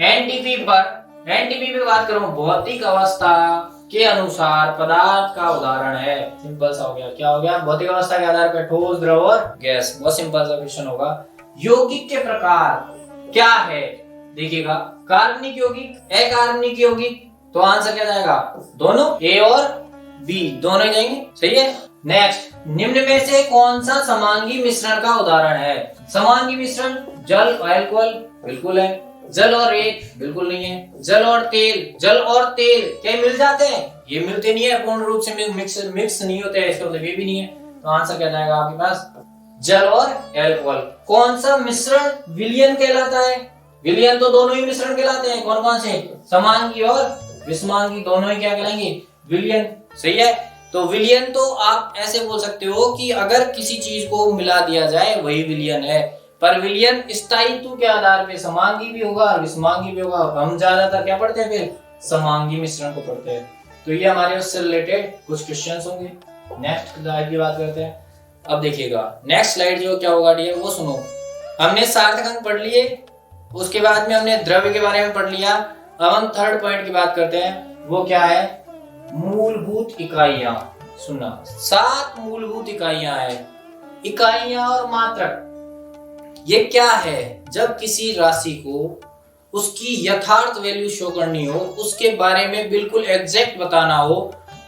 पे बात करूं, भौतिक अवस्था के अनुसार पदार्थ का उदाहरण है। सिंपल सा हो गया। क्या हो गया, भौतिक अवस्था के आधार पर ठोस, द्रव और गैस। बहुत सिंपल सा क्वेश्चन होगा। यौगिक के प्रकार क्या है, देखिएगा, कार्बनिक यौगिक, अकार्बनिक यौगिक। तो आंसर क्या जाएगा, दोनों, ए और बी दोनों जाएंगे, सही है। नेक्स्ट, निम्न में से कौन सा समांगी मिश्रण का उदाहरण है। समांगी मिश्रण, जल और अल्कोहल बिल्कुल है, जल और रेत बिल्कुल नहीं है, जल और तेल क्या मिल जाते हैं, ये मिलते नहीं है, पूर्ण रूप से मिक्स नहीं होते हैं, इसका मतलब ये भी नहीं है। तो आंसर क्या जाएगा आपके पास, जल और अल्कोहल। कौन सा मिश्रण विलयन कहलाता है, विलयन तो दोनों ही मिश्रण कहलाते हैं। कौन कौन से, समांगी और विषमांगी दोनों ही क्या कहलाएंगे, विलयन, सही है। तो विलयन तो आप ऐसे बोल सकते हो कि अगर किसी चीज को मिला दिया जाए वही विलयन है। पर विलयन स्थायित्व के आधार पे समांगी भी होगा और विषमांगी भी होगा। हम ज्यादातर क्या पढ़ते हैं, फिर समांगी मिश्रण को पढ़ते हैं। तो ये हमारे उससे रिलेटेड कुछ क्वेश्चंस होंगे। नेक्स्ट स्लाइड की बात करते हैं। अब देखिएगा नेक्स्ट स्लाइड जो क्या होगा डियर, वो सुनो। हमने सार्थक अंक पढ़ लिए, उसके बाद में हमने द्रव्य के बारे में पढ़ लिया। अब हम थर्ड पॉइंट की बात करते हैं, वो क्या है, मूलभूत इकाइयां। सुनना, 7 मूलभूत इकाइयां है। इकाइयां और मात्रक, ये क्या है, जब किसी राशि को उसकी यथार्थ वैल्यू शो करनी हो, उसके बारे में बिल्कुल एग्जैक्ट बताना हो,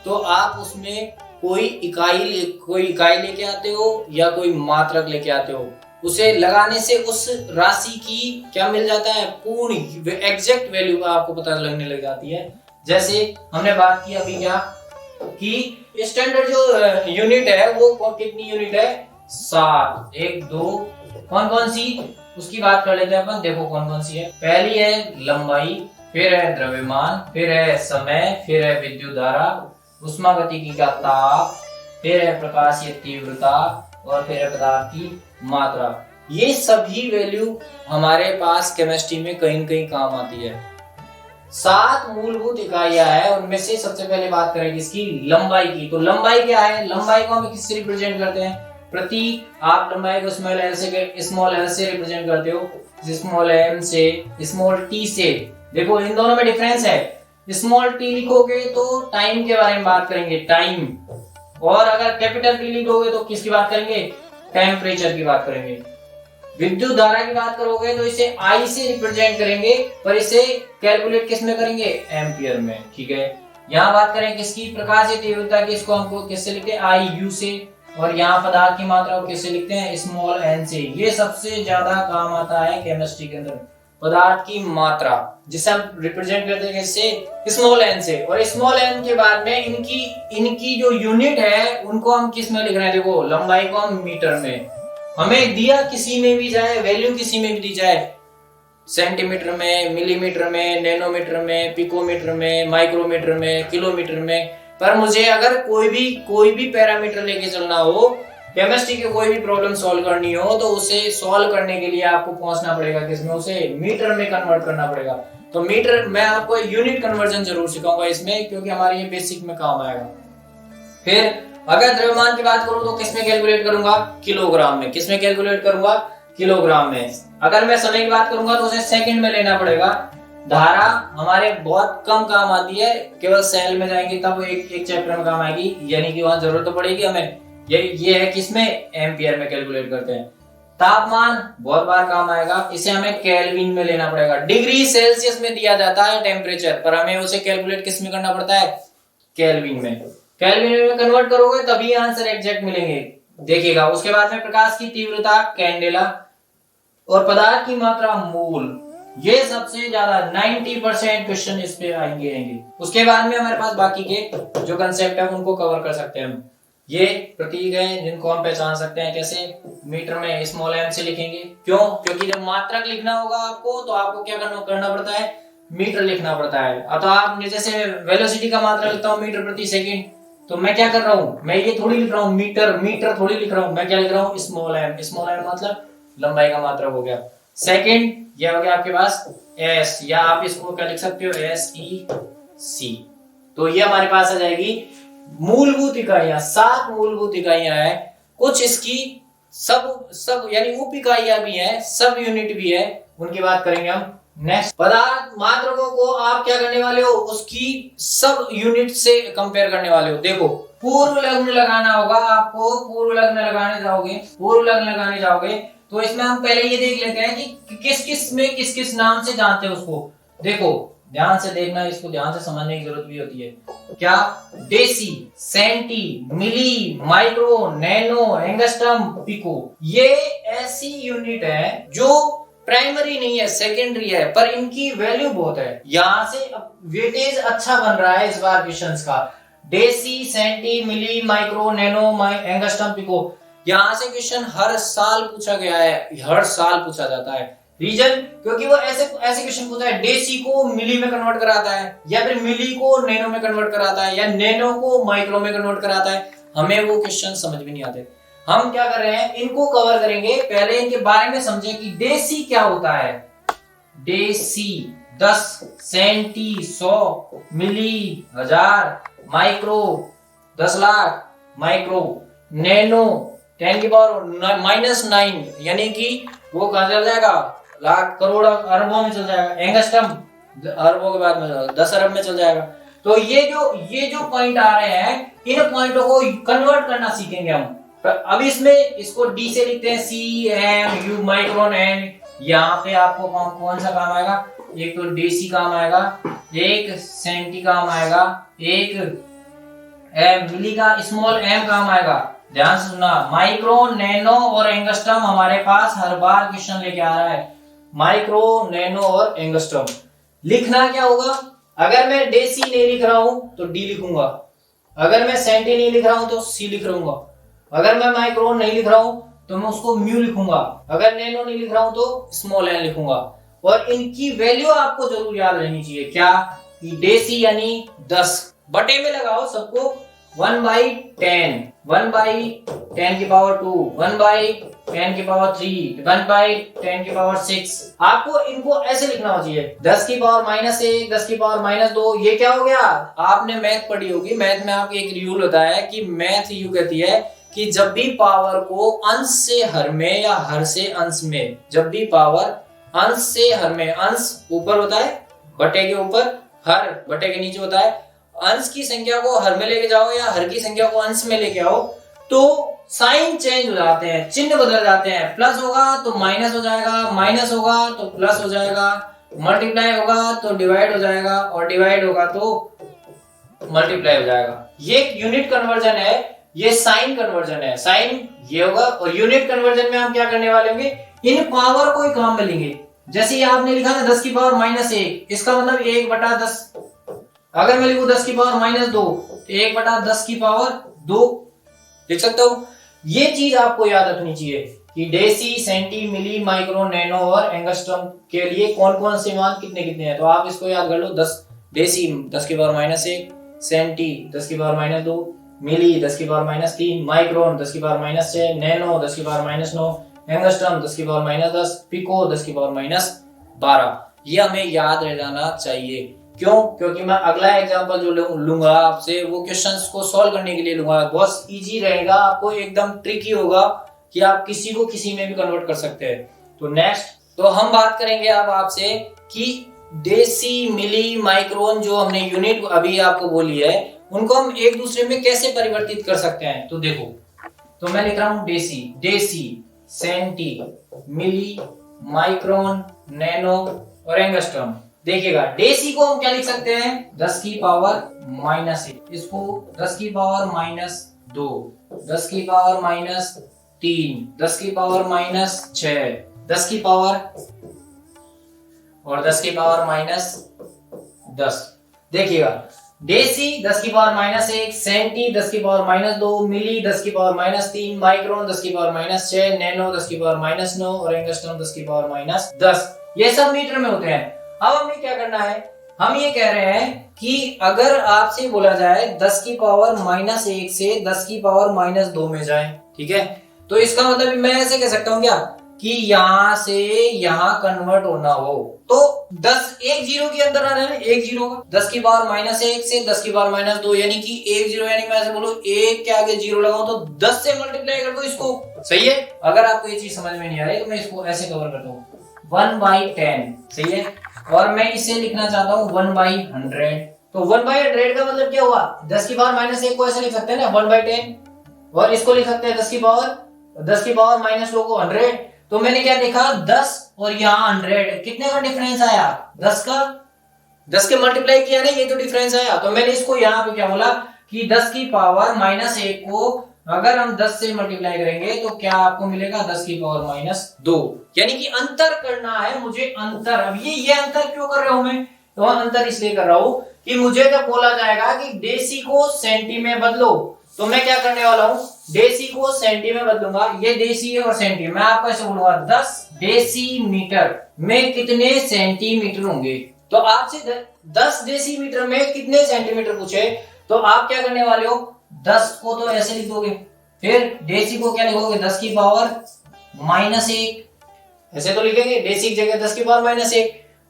तो आप उसमें कोई इकाई लेके आते हो या कोई मात्रक लेके आते हो। उसे लगाने से उस राशि की क्या मिल जाता है, पूर्ण एग्जैक्ट वैल्यू का आपको पता लगने लग जाती है। जैसे हमने बात की अभी क्या कि स्टैंडर्ड जो यूनिट है वो कितनी यूनिट है, 7, 1 2, कौन कौन सी, उसकी बात कर लेते हैं अपन। देखो कौन कौन सी है। पहली है लंबाई, फिर है द्रव्यमान, फिर है समय, फिर है विद्युत धारा, उष्मागतिकी का ताप, फिर है प्रकाशीय तीव्रता और फिर है पदार्थ की मात्रा। ये सभी वैल्यू हमारे पास केमिस्ट्री में कहीं न कहीं काम आती है। 7 मूलभूत इकाइयां हैं, उनमें से सबसे पहले बात करेंगे इसकी लंबाई की। तो लंबाई क्या है, लंबाई को हम किससे रिप्रेजेंट करते हैं, प्रतीक। आप लंबाई को स्मॉल एल से रिप्रेजेंट करते हो, स्मॉल एम से, स्मॉल टी से। देखो इन दोनों में डिफरेंस है। स्मॉल टी लिखोगे तो टाइम के बारे में बात करेंगे, टाइम। और अगर कैपिटल टी लिखोगे तो किसकी बात करेंगे, टेम्परेचर की बात करेंगे। विद्युत धारा की बात करोगे तो इसे आई से रिप्रेजेंट करेंगे, पर इसे कैलकुलेट किस में करेंगे, एम्पियर में, ठीक है। यहाँ बात करें किसकी, प्रकाशीय तीव्रता की, इसको हमको किससे लिखते हैं, आई यू से। और यहाँ पदार्थ की मात्रा को किससे लिखते हैं, स्मॉल एन से। ये सबसे ज्यादा काम आता है केमिस्ट्री के अंदर, पदार्थ की मात्रा, जिसे हम रिप्रेजेंट करते हैं किससे, स्मॉल एन से। और स्मॉल एन के बाद में इनकी जो यूनिट है उनको हम किस में लिख रहे हैं, देखो लंबाई को हम मीटर में, हमें दिया किसी में भी जाए, वैल्यू किसी में भी दी जाए, सेंटीमीटर में, मिलीमीटर में, नैनोमीटर में, पिकोमीटर में, माइक्रोमीटर में, किलोमीटर में। पर मुझे अगर कोई भी पैरामीटर लेके चलना हो, केमिस्ट्री की कोई भी प्रॉब्लम सॉल्व करनी हो, तो उसे सॉल्व करने के लिए आपको पहुंचना पड़ेगा किसमें, उसे मीटर में कन्वर्ट करना पड़ेगा। तो मीटर, मैं आपको यूनिट कन्वर्जन जरूर सिखाऊंगा इसमें, क्योंकि हमारे ये बेसिक में काम आएगा। फिर अगर द्रव्यमान की बात करूं तो किसमें कैलकुलेट करूंगा, किलोग्राम में। किसमें कैलकुलेट करूंगा, किलोग्राम में। अगर मैं समय की बात करूंगा तो उसे सेकंड में लेना पड़ेगा। धारा हमारे बहुत कम काम आती है, केवल सेल में जाएंगे तब एक चैप्टर में काम आएगी, यानी कि वहां जरूरत तो पड़ेगी हमें। ये है किसमें, एम्पियर में कैलकुलेट करते हैं। तापमान बहुत बार काम आएगा, इसे हमें केल्विन में लेना पड़ेगा। डिग्री सेल्सियस में दिया जाता है टेम्परेचर, पर हमें उसे कैलकुलेट किस में करना पड़ता है, केल्विन में। केल्विन में कन्वर्ट करोगे तभी आंसर एग्जैक्ट मिलेंगे, देखिएगा। उसके बाद में प्रकाश की तीव्रता, कैंडेला, और पदार्थ की मात्रा, मोल। ये सबसे ज्यादा 90% क्वेश्चन इस पे आएंगे। उसके बाद में हमारे पास बाकी के जो कंसेप्ट है उनको कवर कर सकते हैं हम। ये प्रतीक है जिनको हम पहचान सकते हैं कैसे, मीटर में स्मॉल एम से लिखेंगे। क्यों, क्योंकि जब मात्रक लिखना होगा आपको तो आपको क्या करना पड़ता है, मीटर लिखना पड़ता है। तो आप जैसे वेलोसिटी का मात्रा लिखता हूँ मीटर प्रति सेकंड, तो मैं क्या कर रहा हूँ, मैं ये थोड़ी लिख रहा हूँ मीटर, मीटर थोड़ी लिख रहा हूँ, मैं क्या लिख रहा हूँ स्मॉल एम, स्मॉल एम मतलब लंबाई का मात्रा हो गया। सेकंड ये हो गया आपके पास एस, या आप इसको क्या लिख सकते हो एस ई सी। तो ये हमारे पास आ जाएगी मूलभूत इकाइयां, 7 मूलभूत इकाइयां है। कुछ इसकी सब यानी उप इकाइयां भी है, सब यूनिट भी है, उनकी बात करेंगे हम नेक्स्ट। पदार्थ मात्रकों को आप क्या करने वाले हो, उसकी सब यूनिट से कंपेयर करने वाले हो। देखो पूर्व लग्न लगाना होगा आपको, पूर्व लग्न लगाने जाओगे तो इसमें हम पहले ये देख लेते हैं कि किस किस में किस किस नाम से जानते हैं उसको। देखो ध्यान से देखना, इसको ध्यान से समझने की जरूरत भी होती है। क्या डेसी, सेंटी, मिली, माइक्रो, नैनो, एंगस्ट्रम, पिको, ये ऐसी यूनिट है जो प्राइमरी नहीं है, सेकेंडरी है, पर इनकी वैल्यू बहुत है। यहां से वेटेज अच्छा बन रहा है इस बार क्वेश्चंस का। डेसी, सेंटी, मिली, माइक्रो, नैनो, एंगस्ट्रम, पिको, यहां से क्वेश्चन हर साल पूछा गया है, हर साल पूछा जाता है। रीजन क्योंकि वो ऐसे क्वेश्चन पूछा है, डेसी को मिली में कन्वर्ट कराता है, या फिर मिली को नैनो में कन्वर्ट कराता है, या नैनो को माइक्रो में कन्वर्ट कराता है। हमें वो क्वेश्चन समझ में नहीं आते। हम क्या कर रहे हैं, इनको कवर करेंगे। पहले इनके बारे में समझें कि डेसी क्या होता है। डेसी 10, सेंटी 100, मिली 1000, माइक्रो 10 लाख, माइक्रो, नैनो 10 की पावर -9, यानी कि वो कहां चल जाएगा, लाख, करोड़, अरबों में चल जाएगा। एंगस्ट्रम अरबों के बाद में 10 अरब में चल जाएगा। तो ये जो पॉइंट आ रहे हैं, इन पॉइंटों को कन्वर्ट करना सीखेंगे हम। अब इसमें इसको डी से लिखते हैं, C M U micron N. यहाँ पे आपको कौन सा काम आएगा, एक तो डेसी काम आएगा, एक सेंटी काम आएगा, एक मिली का स्मॉल एम काम आएगा। ध्यान से सुनना, माइक्रो, नैनो और एंगस्ट्रम हमारे पास हर बार क्वेश्चन लेके आ रहा है। माइक्रो, नैनो और एंगस्ट्रम लिखना क्या होगा, अगर मैं डेसी नहीं लिख रहा हूं तो डी लिखूंगा, अगर मैं सेंटी नहीं लिख रहा हूं तो सी लिख रहूंगा, अगर मैं माइक्रो नहीं लिख रहा हूं तो मैं उसको म्यू लिखूंगा, अगर नैनो नहीं लिख रहा हूं तो स्मॉल एन लिखूंगा। और इनकी वैल्यू आपको जरूर याद रहनी चाहिए। क्या कि डेसी यानी 10, बटे में लगाओ सबको, 1/10, 1/10 की पावर 2, 1/10 की पावर 3, 1/10 की पावर 6। आपको इनको ऐसे लिखना चाहिए, 10 की पावर -1, 10 की पावर -2। ये क्या हो गया, आपने मैथ पढ़ी होगी, मैथ में आपको एक रूल होता है कि मैथ यूं कहती है कि जब भी पावर को अंश से हर में या हर से अंश में, जब भी पावर अंश से हर में, अंश ऊपर होता है बटे के ऊपर, हर बटे के नीचे होता है, अंश की संख्या को हर में लेके जाओ या हर की संख्या को अंश में लेके आओ तो साइन चेंज हो जाते हैं, चिन्ह बदल जाते हैं। प्लस होगा तो माइनस हो जाएगा, माइनस होगा तो प्लस हो जाएगा, मल्टीप्लाई होगा तो डिवाइड हो जाएगा, और डिवाइड होगा तो मल्टीप्लाई हो जाएगा। ये यूनिट कन्वर्जन है, ये साइन कन्वर्जन है। साइन ये होगा, और यूनिट कन्वर्जन में हम क्या करने वाले होंगे, इन पावर को ही काम में लेंगे। जैसे आपने लिखा ना 10 की पावर -1, इसका मतलब 1/10। अगर मैं लिखूं 10 की पावर -2 तो 1/10 की पावर 2 लिख सकता हूं। ये चीज आपको याद रखनी चाहिए कि डेसी, सेंटी, मिली, माइक्रो, नैनो और एंगस्ट्रम के लिए कौन कौन से मान कितने कितने हैं। तो आप इसको याद कर लो, 10 डेसी 10 की पावर -1, सेंटी 10 की पावर -2, मिली 10 की पावर -3, माइक्रोन 10 की पावर -6, नैनो 10 की पावर -9, एंगस्ट्रम 10 की पावर -10, पिको 10 की पावर -12। ये हमें याद रह जाना चाहिए। क्यों? क्योंकि मैं अगला एग्जांपल जो लूंगा आपसे, वो क्वेश्चंस को सॉल्व करने के लिए लूंगा। बहुत इजी रहेगा, आपको एकदम ट्रिकी होगा कि आप किसी को किसी में भी कन्वर्ट कर सकते हैं। तो नेक्स्ट, तो हम बात करेंगे अब आपसे कि डेसी, मिली, माइक्रोन जो हमने यूनिट अभी आपको बोली है, उनको हम एक दूसरे में कैसे परिवर्तित कर सकते हैं। तो देखो, तो मैं लिख रहा हूं deci, deci, centi, milli, micron, nano और एंगस्ट्रम। देखिएगा, डेसी को हम क्या लिख सकते हैं, 10 की पावर -1, इसको 10 की पावर -2, 10 की पावर -3, 10 की पावर -6, 10 की पावर और 10 की पावर -10। देखिएगा, डेसी 10 की पावर -1, सेंटी 10 की पावर -2, मिली 10 की पावर -3, माइक्रोन 10 की पावर -6, नैनो 10 की पावर -9 और एंगस्ट्रम 10 की पावर -10। ये सब मीटर में होते हैं। अब हमें क्या करना है, हम ये कह रहे हैं कि अगर आपसे बोला जाए 10 की पावर -1 से 10 की पावर -2 में जाए, ठीक है, तो इसका मतलब मैं ऐसे कह सकता हूँ क्या कि यहां से यहां कन्वर्ट होना हो तो 10 एक जीरो के अंदर आ रहा है, एक जीरो का 10 की पावर -1 से 10 की पावर -2 यानी कि एक जीरो, यानी मैं ऐसे बोलूं एक के आगे जीरो लगाऊं तो 10 से मल्टीप्लाई कर दो इसको, सही है। अगर आपको ये चीज समझ में नहीं आ रही तो मैं इसको ऐसे कवर करता हूँ 1/10, सही है। और मैं इसे लिखना चाहता हूँ 1/100, तो 1/100 का मतलब क्या हुआ, 10 की पावर -1 को ऐसे लिख सकते हैं ना 1/10, और इसको लिख सकते हैं 10 की पावर -2 को 100। तो मैंने क्या देखा 10 और यहाँ 100, कितने का डिफरेंस आया, 10 का, 10 के मल्टीप्लाई किया ना, ये तो डिफरेंस आया। तो मैंने इसको यहाँ पे क्या बोला कि 10 की पावर -1 को अगर हम 10 से मल्टीप्लाई करेंगे तो क्या आपको मिलेगा 10 की पावर -2, यानी कि अंतर करना है मुझे, अंतर। अब ये अंतर क्यों कर रहा हूं मैं, तो अंतर इसलिए कर रहा हूं कि मुझे जब बोला जाएगा कि डेसी को सेंटी में बदलो तो मैं क्या करने वाला हूं, डेसी को सेंटी में बदलूंगा, ये डेसी है और सेंटी, मैं आपको ऐसे बोलूंगा 10 डेसीमीटर में कितने सेंटीमीटर होंगे, तो आपसे 10 डेसीमीटर में कितने सेंटीमीटर पूछे तो आप क्या करने वाले हो, 10 को तो ऐसे लिख दोगे, फिर डेसी को क्या लिखोगे 10 की पावर -1, ऐसे तो लिखेंगे डेसी की जगह 10 की पावर -1,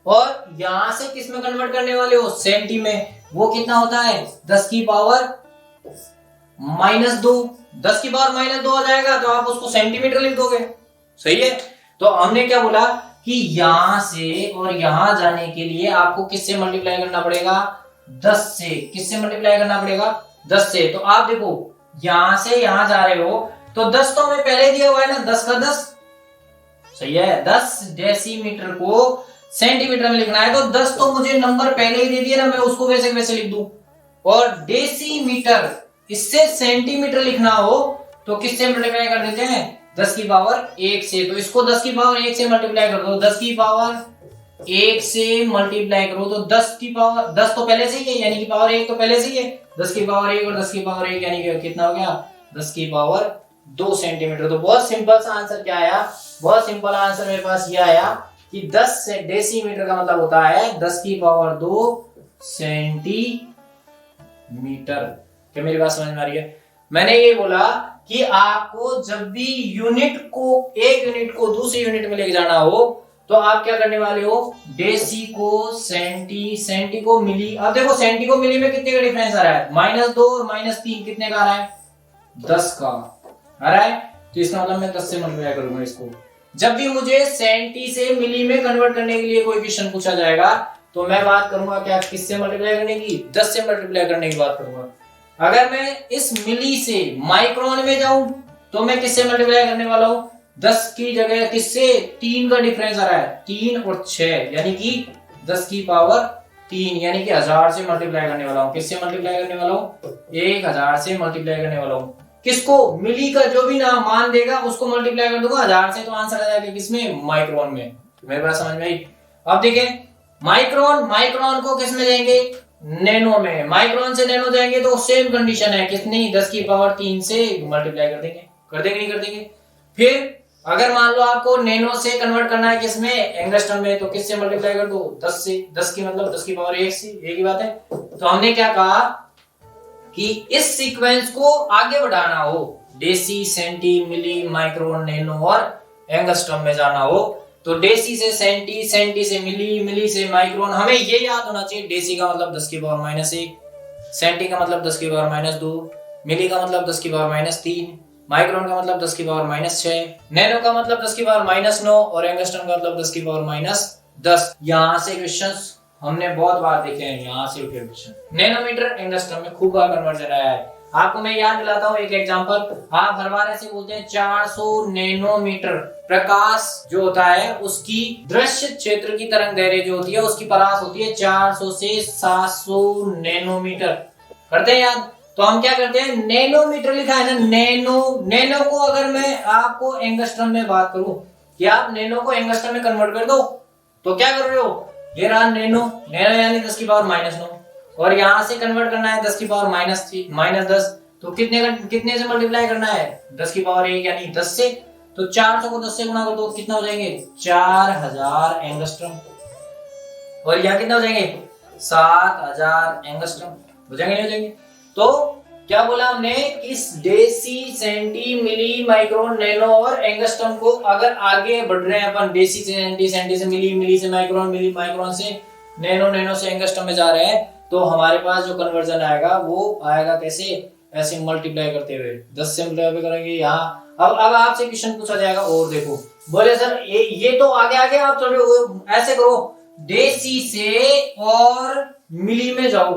और यहां से किस में कन्वर्ट करने वाले हो, सेंटी में, वो कितना होता है 10 की पावर -2, 10 की पावर -2 आ जाएगा तो आप उसको सेंटीमीटर लिख दोगे, सही है। तो हमने क्या बोला कि यहां से और यहां जाने के लिए आपको किससे मल्टीप्लाई करना पड़ेगा, 10 से, किससे मल्टीप्लाई करना पड़ेगा 10 से। तो आप देखो यहां से यहां जा रहे हो तो 10 तो हमें पहले दिया हुआ है ना, 10 का 10, सही है, 10 डेसीमीटर को सेंटीमीटर में लिखना है तो 10 तो मुझे नंबर पहले ही दे दिया ना, मैं उसको वैसे वैसे लिख दूं, और डेसीमीटर इससे सेंटीमीटर लिखना हो तो किससे मल्टीप्लाई कर देते हैं 10 की पावर 1 से, तो इसको 10 की पावर 1 से मल्टीप्लाई कर दो, 10 की पावर 1 से मल्टीप्लाई करो तो 10 की पावर 10 तो पहले से ही है यानी कि पावर 1 तो पहले से ही है, 10 की पावर 1 और 10 की पावर 1 यानी कि कितना हो गया 10 की पावर 2 सेंटीमीटर। तो बहुत सिंपल सा आंसर क्या आया, बहुत सिंपल आंसर मेरे पास ये आया कि 10 डेसीमीटर का मतलब होता है 10 की पावर 2 सेंटीमीटर। क्या मेरी बात समझ में आ रही है। मैंने ये बोला कि आपको जब भी यूनिट को, एक यूनिट को दूसरी यूनिट में लेके जाना हो तो आप क्या करने वाले हो, डेसी को सेंटी, सेंटी को मिली। अब देखो सेंटी को मिली में कितने का डिफरेंस आ रहा है, -2 और -3 कितने का आ रहा है, 10 का आ रहा है। तो इसका मतलब मैं 10 से मल्टीप्लाई करूंगा इसको। जब भी मुझे सेंटी से मिली में कन्वर्ट करने के लिए कोई क्वेश्चन पूछा जाएगा तो मैं बात करूंगा क्या, किससे मल्टीप्लाई करने की, 10 से मल्टीप्लाई करने की बात करूंगा। अगर मैं इस मिली से माइक्रोन में जाऊं तो मैं किससे मल्टीप्लाई करने वाला हूं, 10 की जगह किससे, 3 का डिफरेंस आ रहा है, 3 और 6 यानी कि 10 की पावर 3 यानी कि 1000 से मल्टीप्लाई करने वाला हूं। किससे मल्टीप्लाई करने वाला हूं, 1000 से मल्टीप्लाई करने वाला हूं। किसको, मिली का जो भी नाम मान देगा उसको मल्टीप्लाई कर दूंगा 1000 से, तो आंसर आ जाएगा किसमें, माइक्रोन में। मेरे बात समझ में आई। अब देखें माइक्रोन, माइक्रोन को किस में जाएंगे, नैनो में, माइक्रोन से नैनो जाएंगे तो सेम कंडीशन है, कितनी 10 की पावर 3 से मल्टीप्लाई कर देंगे, कर देंगे नहीं कर देंगे। फिर अगर मान लो आपको नैनो से कन्वर्ट करना है किसमें, एंगस्ट्रम में, तो किससे मल्टीप्लाई कर दो 10 से, 10 की मतलब 10 की पावर 1 से, एक ही बात है। तो हमने क्या कहा कि इस सीक्वेंस को आगे बढ़ाना हो, deci centi milli micron nano और एंगस्ट्रम में जाना हो तो डेसी से सेंटी, सेंटी से मिली, मिली से माइक्रोन। हमें ये याद होना चाहिए डेसी का मतलब 10 की पावर -1, सेंटी का मतलब 10 की पावर -2, मिली का मतलब 10 की पावर -3, माइक्रोन का मतलब 10 की पावर -6, नैनो का मतलब 10 की पावर -9 और एंगस्ट्रम का मतलब 10 की पावर -10। यहाँ से क्वेश्चंस हमने बहुत बार देखे हैं, यहाँ से उठे क्वेश्चन। नैनोमीटर एंगस्ट्रम में खूब बार कन्वर्जन आया है। आपको मैं याद दिलाता हूँ एक एग्जांपल, आप हर बार ऐसे बोलते हैं 400 नैनोमीटर प्रकाश जो होता है उसकी दृश्य क्षेत्र की तरंग दैर्ध्य जो होती है उसकी परास होती है 400 से 700 नैनोमीटर, करते हैं याद। तो हम क्या करते हैं, नैनोमीटर लिखा है ना, नैनो, नैनो को अगर मैं आपको एंगस्ट्रम में बात करूं कि आप नैनो को एंगस्ट्रम में कन्वर्ट कर दो तो क्या कर रहे हो, ये रहा नैनो, नैनो यानी 10 की पावर -9 और यहां से कन्वर्ट करना है 10 की पावर -10, तो कितने से मल्टीप्लाई करना है 10 की पावर 1 यानी 10 से, तो 400 को 10 से गुणा कर दो कितना हो जाएंगे 4000 एंगस्ट्रम। और यहाँ कितना हो जाएंगे 7000 एंगस्ट्रॉम हो जाएंगे, नहीं हो जाएंगे? तो क्या बोला हमने, इस deci centi milli micron nano और एंगस्ट्रॉम को अगर आगे बढ़ रहे हैं अपन, डेसी से सेंटी, सेंटी से मिली, मिली से माइक्रोन, मिली माइक्रोन से नैनो, नैनो से एंगस्ट्रॉम में जा रहे हैं, तो हमारे पास जो कन्वर्जन आएगा वो आएगा कैसे, ऐसे मल्टीप्लाई करते हुए 10 से मल्टीप्लाई करेंगे यहाँ। अब आपसे क्वेश्चन पूछा जाएगा और देखो, बोले सर ये तो आगे आगे आप चलो ऐसे करो, डेसी से और मिली में जाओ,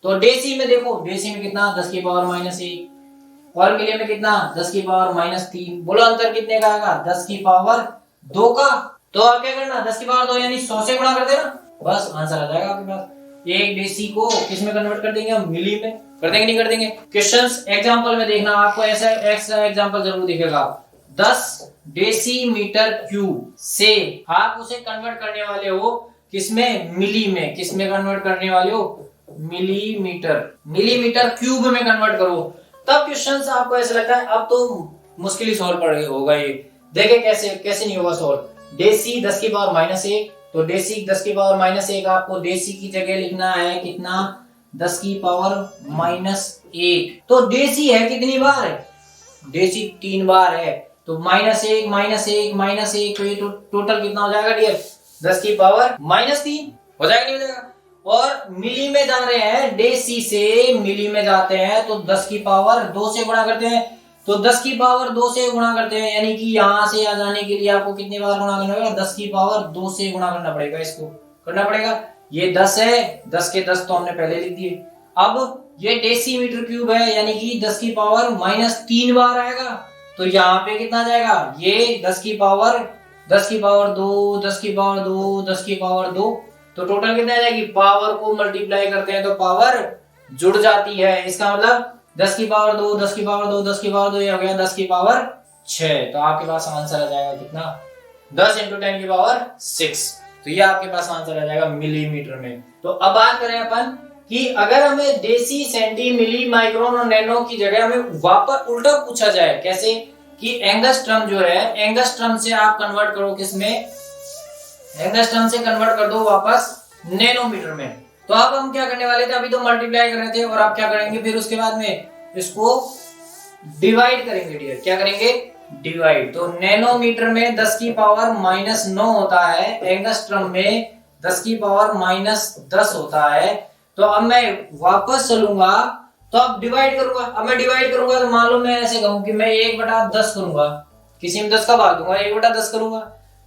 तो डेसी में देखो, डेसी में कितना 10 की पावर -1 और मिली में कितना 10 की पावर -3, बोलो अंतर कितने का आएगा 10 की पावर 2 का। तो आप क्या करना 10 की पावर 2 यानी 100 से गुणा कर देना, बस आंसर आ जाएगा आपके पास। एक डेसी को किस में कन्वर्ट कर देंगे हम, मिली में कर देंगे, नहीं कर देंगे? क्वेश्चंस एग्जांपल में देखना, आपको ऐसा एक्स्ट्रा एग्जांपल जरूर दिखेगा। 10 डेसीमीटर क्यूब से आप उसे कन्वर्ट करने वाले हो किसमें, मिली में। किसमें कन्वर्ट करने वाले हो, मिलीमीटर, मिलीमीटर क्यूब में कन्वर्ट करो, तब क्वेश्चंस आपको ऐसा लगता है अब तो मुश्किल ही सॉल्व पड़ होगा ये। देखे कैसे कैसे नहीं होगा सॉल्व। डेसी 10 की पावर -1, तो डेसी 10 की पावर -1 आपको डेसी की जगह लिखना है कितना 10 की पावर -1। तो डेसी है कितनी बार है, डेसी 3 बार है, तो -1 -1 -1, तो ये टोटल कितना हो जाएगा डियर 10 की पावर -3 हो जाएगा, नहीं हो जाएगा? और मिली में जा रहे हैं, डेसी से मिली में जाते हैं तो 10 की पावर 2 से गुणा करते हैं, तो 10 की पावर 2 से गुणा करते हैं, यानी कि यहाँ से आ जाने के लिए आपको कितनी बार गुणा करना पड़ेगा, 10 की पावर 2 से गुणा करना पड़ेगा, इसको करना पड़ेगा। ये 10 है, 10 के 10 तो हमने पहले लिख दिए। अब ये डेसीमीटर क्यूब है, यानी कि 10 की पावर -3 बार आएगा, तो यहाँ पे कितना जाएगा, ये 10 की पावर 2, 10 की पावर 2, 10 की पावर 2, तो टोटल कितना आ जाएगी, पावर को मल्टीप्लाई करते हैं तो पावर जुड़ जाती है, इसका मतलब 10 की पावर 2, 10 की पावर 2, 10 की पावर 2, ये हो गया 10 की पावर 6, तो आपके पास आंसर आ जाएगा कितना 10 × 10 की पावर 6, तो ये आपके पास आंसर आ जाएगा मिलीमीटर में। तो अब बात करें अपन कि अगर हमें डेसी, सेंटी, मिली, माइक्रोन और नैनो की जगह हमें वापस उल्टा पूछा जाए, कैसे कि एंगस्ट्रॉम जो है, एंगस्ट्रॉम से आप कन्वर्ट करो किसमें, एंगस्ट्रॉम से कन्वर्ट कर दो वापस नैनोमीटर में। तो अब हम क्या करने वाले थे, अभी तो मल्टीप्लाई कर रहे थे, और आप क्या करेंगे फिर उसके बाद में इसको डिवाइड करेंगे डियर, क्या करेंगे डिवाइड। तो नैनोमीटर में 10 की पावर -9 होता है, एंगस्ट्रॉम में 10 की पावर -10 होता है। तो अब मैं वापस चलूंगा, तो अब डिवाइड करूंगा, अब मैं डिवाइड करूंगा तो मान लो मैं ऐसे कहूं कि मैं 1/10 करूंगा, किसी में 10 का भाग दूंगा 1/10 करूंगा,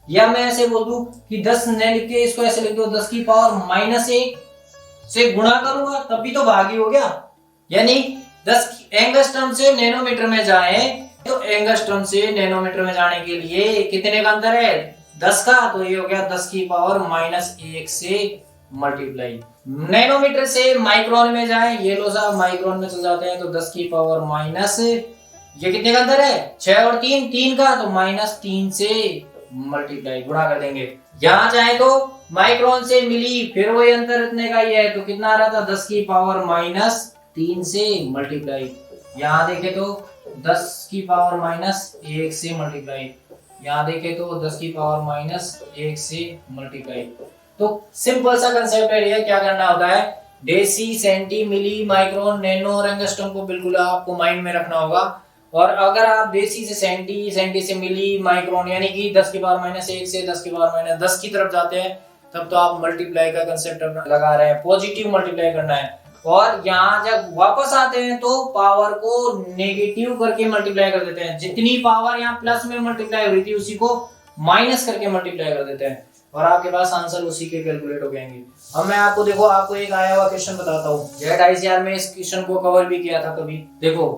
या मैं ऐसे बोल दूं कि 10 न लिख के इसको ऐसे लिख दो 10 की पावर -1 से गुणा करूंगा, तभी तो भाग ही हो गया। यानी 10 एंगस्ट्रॉम से नैनोमीटर में जाए, तो एंगस्ट्रॉम से नैनोमीटर में जाने के लिए कितने का अंतर है 10 का, तो ये हो गया 10 की पावर -1 से मल्टीप्लाई। नैनोमीटर से माइक्रोन में जाए, ये लो साहब माइक्रोन में चल जाते हैं, तो 10 की पावर माइनस, ये कितने का अंतर है 6 और 3 का, तो -3 से मल्टीप्लाई गुणा कर देंगे। यहाँ चाहे तो माइक्रोन से मिली, फिर वही अंतर इतने का ही है, तो कितना आ रहा था 10 की पावर -3 से मल्टीप्लाई। यहाँ देखे तो 10 की पावर -1 से मल्टीप्लाई, यहाँ देखे तो 10 की पावर -1 से मल्टीप्लाई। तो सिंपल सा कंसेप्ट है, क्या करना होता है, deci, centi, milli, micron, nano और एंगस्ट्रॉम को बिल्कुल आपको माइंड में रखना होगा। और अगर आप डेसी से सेंटी, सेंटी से मिली, माइक्रोन यानी कि 10 की पावर -1 से 10 की पावर -10 की तरफ जाते हैं, तब तो आप मल्टीप्लाई का कंसेप्ट लगा रहे हैं, पॉजिटिव मल्टीप्लाई करना है। और यहाँ जब वापस आते हैं तो पावर को नेगेटिव करके मल्टीप्लाई कर देते हैं, जितनी पावर यहाँ प्लस में मल्टीप्लाई हो रही थी उसी को माइनस करके मल्टीप्लाई कर देते हैं, और आपके पास आंसर उसी के कैलकुलेट हो जाएंगे। अब मैं आपको देखो, आपको एक आया हुआ क्वेश्चन बताता हूँ, जेड आईसीआर में इस क्वेश्चन को कवर भी किया था कभी। देखो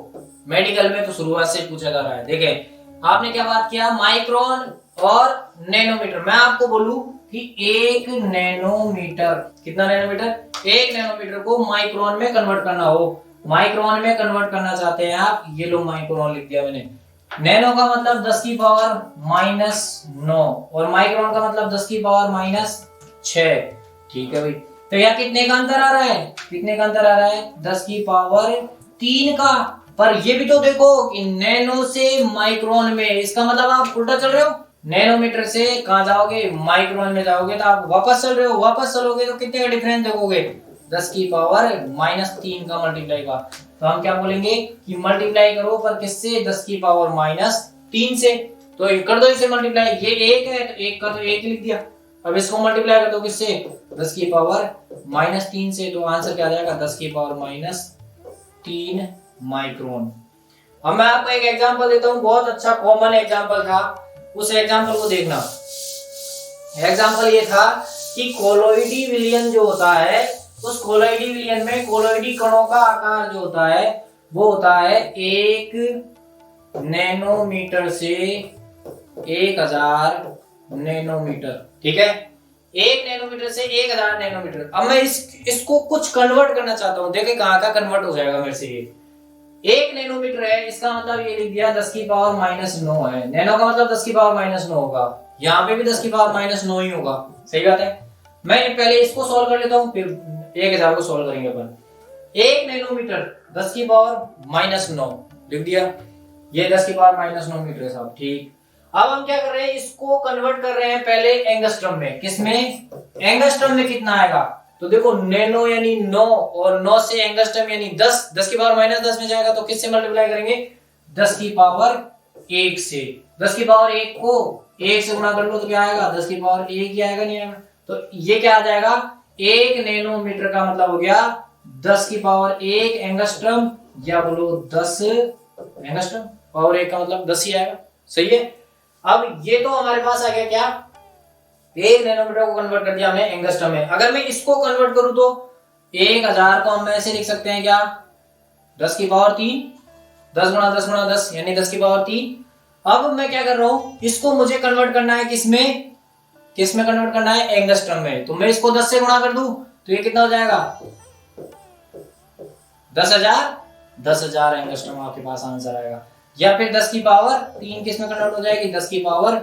मेडिकल में तो शुरुआत से पूछा जा रहा है। देखें आपने क्या बात किया, माइक्रोन और नैनोमीटर। मैं आपको बोलूं कि 1 नैनोमीटर, कितना नैनोमीटर, 1 नैनोमीटर को माइक्रोन में कन्वर्ट करना हो, माइक्रोन में कन्वर्ट करना चाहते हैं आप, ये लो माइक्रोन लिख दिया मैंने। नैनो का मतलब 10 की पावर -9 और माइक्रोन का मतलब 10 की पावर -6। ठीक है भाई, तो यहाँ कितने का अंतर आ रहा है, कितने का अंतर आ रहा है 10 की पावर 3 का। पर ये भी तो देखो कि नैनो से माइक्रोन में, इसका मतलब आप उल्टा चल रहे हो, नैनोमीटर से कहाँ जाओगे, माइक्रोन में जाओगे। तो आप वापस चल रहे हो, वापस चलोगे तो कितने का डिफरेंस देखोगे, 10 की पावर -3 का मल्टीप्लाई का। तो हम क्या बोलेंगे कि मल्टीप्लाई करो पर किससे, 10 की पावर -3 से। तो कर दो इसे मल्टीप्लाई, ये एक है तो एक का तो एक लिख दिया। अब इसको मल्टीप्लाई कर दो किससे, 10 की पावर -3 से। तो आंसर क्या आ जाएगा, 10 की पावर -3 माइक्रोन। अब मैं आपको एक एग्जांपल देता हूँ, बहुत अच्छा कॉमन एग्जांपल था, उस एग्जांपल को देखना। एग्जांपल ये था कि कोलोइडी विलयन जो होता है, उस कोलोइडी विलयन में कोलोइडी कणों का आकार जो होता है वो होता है 1 नैनोमीटर से 1000 नैनोमीटर। ठीक है, 1 नैनोमीटर से 1000 नैनोमीटर। अब मैं इसको कुछ कन्वर्ट करना चाहता हूं, देखें कहां का कन्वर्ट हो जाएगा मेरे से। ये 1 नैनोमीटर है, इसका मतलब ये लिख दिया 10 की पावर -9 है। नैनो का मतलब 10 की पावर -9 होगा, यहाँ पे भी 10 की पावर -9 ही होगा। सही बात है। मैं पहले इसको सॉल्व कर लेता हूँ, फिर 1000 को सॉल्व करेंगे अपन। 1 नैनोमीटर 10 की पावर -9 लिख दिया, ये 10 की पावर -9 मीटर है साहब। ठीक, अब हम क्या कर रहे हैं, इसको कन्वर्ट कर रहे हैं पहले एंगस्ट्रम में। किसमें, एंगस्ट्रम में कितना आएगा, तो देखो नैनो यानी 9 और 9 से एंगस्ट्रम यानी 10, 10 की पावर -10 में जाएगा तो किससे मल्टीप्लाई करेंगे, 10 की पावर 1 से। 10 की पावर 1 को 1 से गुणा कर लो तो क्या आएगा, 10 की पावर 1 ही आएगा, नहीं आएगा। तो ये क्या आ जाएगा, 1 नैनोमीटर का मतलब हो गया 10 की पावर 1 एंगस्ट्रम, या बोलो 10 एंगस्ट्रम। पावर 1 का मतलब 10 ही आएगा। सही है। अब ये तो हमारे पास आ गया क्या, 1 नैनोमीटर को कन्वर्ट कर दिया हमने एंगस्ट्रम में। अगर मैं इसको कन्वर्ट करूं तो 1000 को हम ऐसे लिख सकते हैं क्या, 10 की पावर 3, 10 गुणा 10 गुणा 10 यानी 10 की पावर 3। अब मैं क्या कर रहा हूं, इसको मुझे कन्वर्ट करना है किसमें, किसमें कन्वर्ट करना है, एंगस्ट्रम में। तो मैं इसको 10 से गुणा कर दूं तो ये कितना हो जाएगा, 10,000। 10,000 एंगस्ट्रम आपके पास आंसर आएगा। या फिर 10 की पावर 3 किसमें कन्वर्ट हो जाएगी, 10 की पावर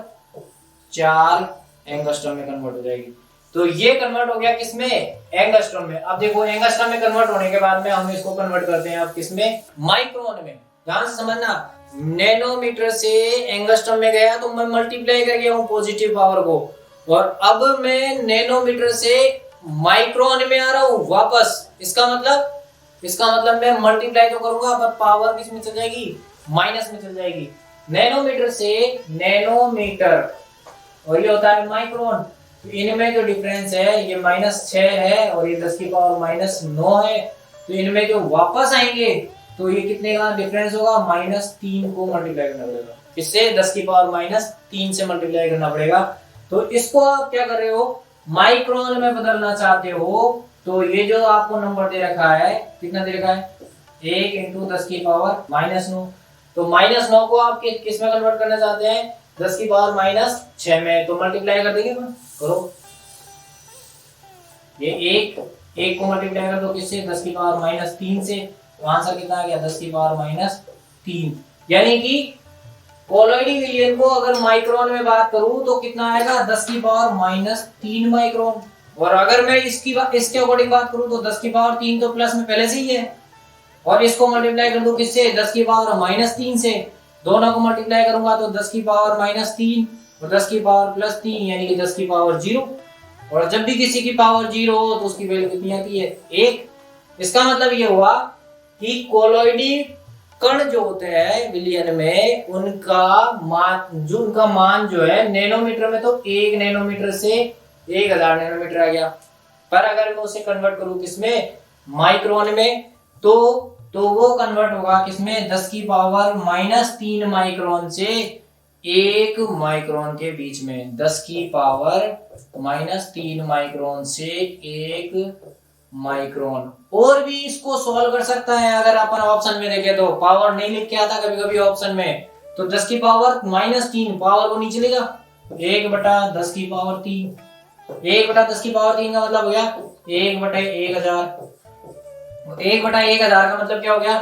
4 एंगस्ट्रम में कन्वर्ट हो जाएगी। तो ये कन्वर्ट हो गया किसमें, एंगस्ट्रम में। अब देखो एंगस्ट्रम में कन्वर्ट होने के बाद में हम इसको कन्वर्ट करते हैं अब किसमें, माइक्रोन में। ध्यान से समझना, नैनोमीटर से एंगस्ट्रम में गया तो मैं मल्टीप्लाई कर गया हूं पॉजिटिव पावर को, और अब मैं नैनोमीटर से माइक्रोन में आ रहा हूं वापस। इसका मतलब मैं मल्टीप्लाई तो करूंगा पर पावर किस में चल जाएगी, माइनस में चल जाएगी। नैनोमीटर से नैनोमीटर और ये होता है माइक्रोन। तो इनमें जो डिफरेंस है ये -6 है और ये 10 की पावर -9 है। तो इनमें जो वापस आएंगे तो ये कितने का डिफरेंस होगा, -3 को मल्टीप्लाई करना पड़ेगा। इससे 10 की पावर -3 से मल्टीप्लाई करना पड़ेगा। तो इसको आप क्या कर रहे हो, माइक्रोन में बदलना चाहते हो। तो ये जो आपको नंबर दे रखा है, कितना दे रखा है, 1 × 10 की पावर -9। तो -9 को आप किस में कन्वर्ट करना चाहते हैं, 10 की पावर -6 में। तो मल्टीप्लाई कर देंगे, करो ये 1 को मल्टीप्लाई कर दो किससे, 10 की पावर -3 से। तो आंसर कितना आ गया, 10 की पावर -3। यानी कि कोलोइडी विलयन को अगर माइक्रोन में बात करूं तो कितना आएगा, 10 की पावर -3 माइक्रोन। और अगर मैं इसके अकॉर्डिंग बात करूं तो 10 की पावर 3 तो प्लस में पहले से ही है, और इसको मल्टीप्लाई कर दूं किससे, 10 की पावर -3 से। दोनों को मल्टीप्लाई करूंगा तो 10 की पावर -3 और 10 की पावर +3 यानी कि 10 की पावर 0। और जब भी किसी की पावर 0 हो तो उसकी वैल्यू कितनी आती है, 1। इसका मतलब ये हुआ कि कोलोइडी कण जो होते हैं विलयन में, उनका मान जो है नैनोमीटर में तो 1 नैनोमीटर से 1000 नैनोमीटर आ गया। पर अगर मैं उसे कन्वर्ट करूं किसमें, माइक्रोन में, तो वो कन्वर्ट होगा किसमें, 10 की पावर -3 माइक्रोन से 1 माइक्रोन के बीच में। 10 की पावर -3 माइक्रोन से 1 माइक्रोन। और भी इसको सॉल्व कर सकता है, अगर अपन ऑप्शन में देखें तो पावर नहीं लिख के आता कभी कभी ऑप्शन में, तो 10 की पावर -3 पावर को नीचे लेगा, 1/10 की पावर 3। 1/10 की पावर 3 का मतलब हो गया 1/1000। 1/1000 का मतलब क्या हो गया,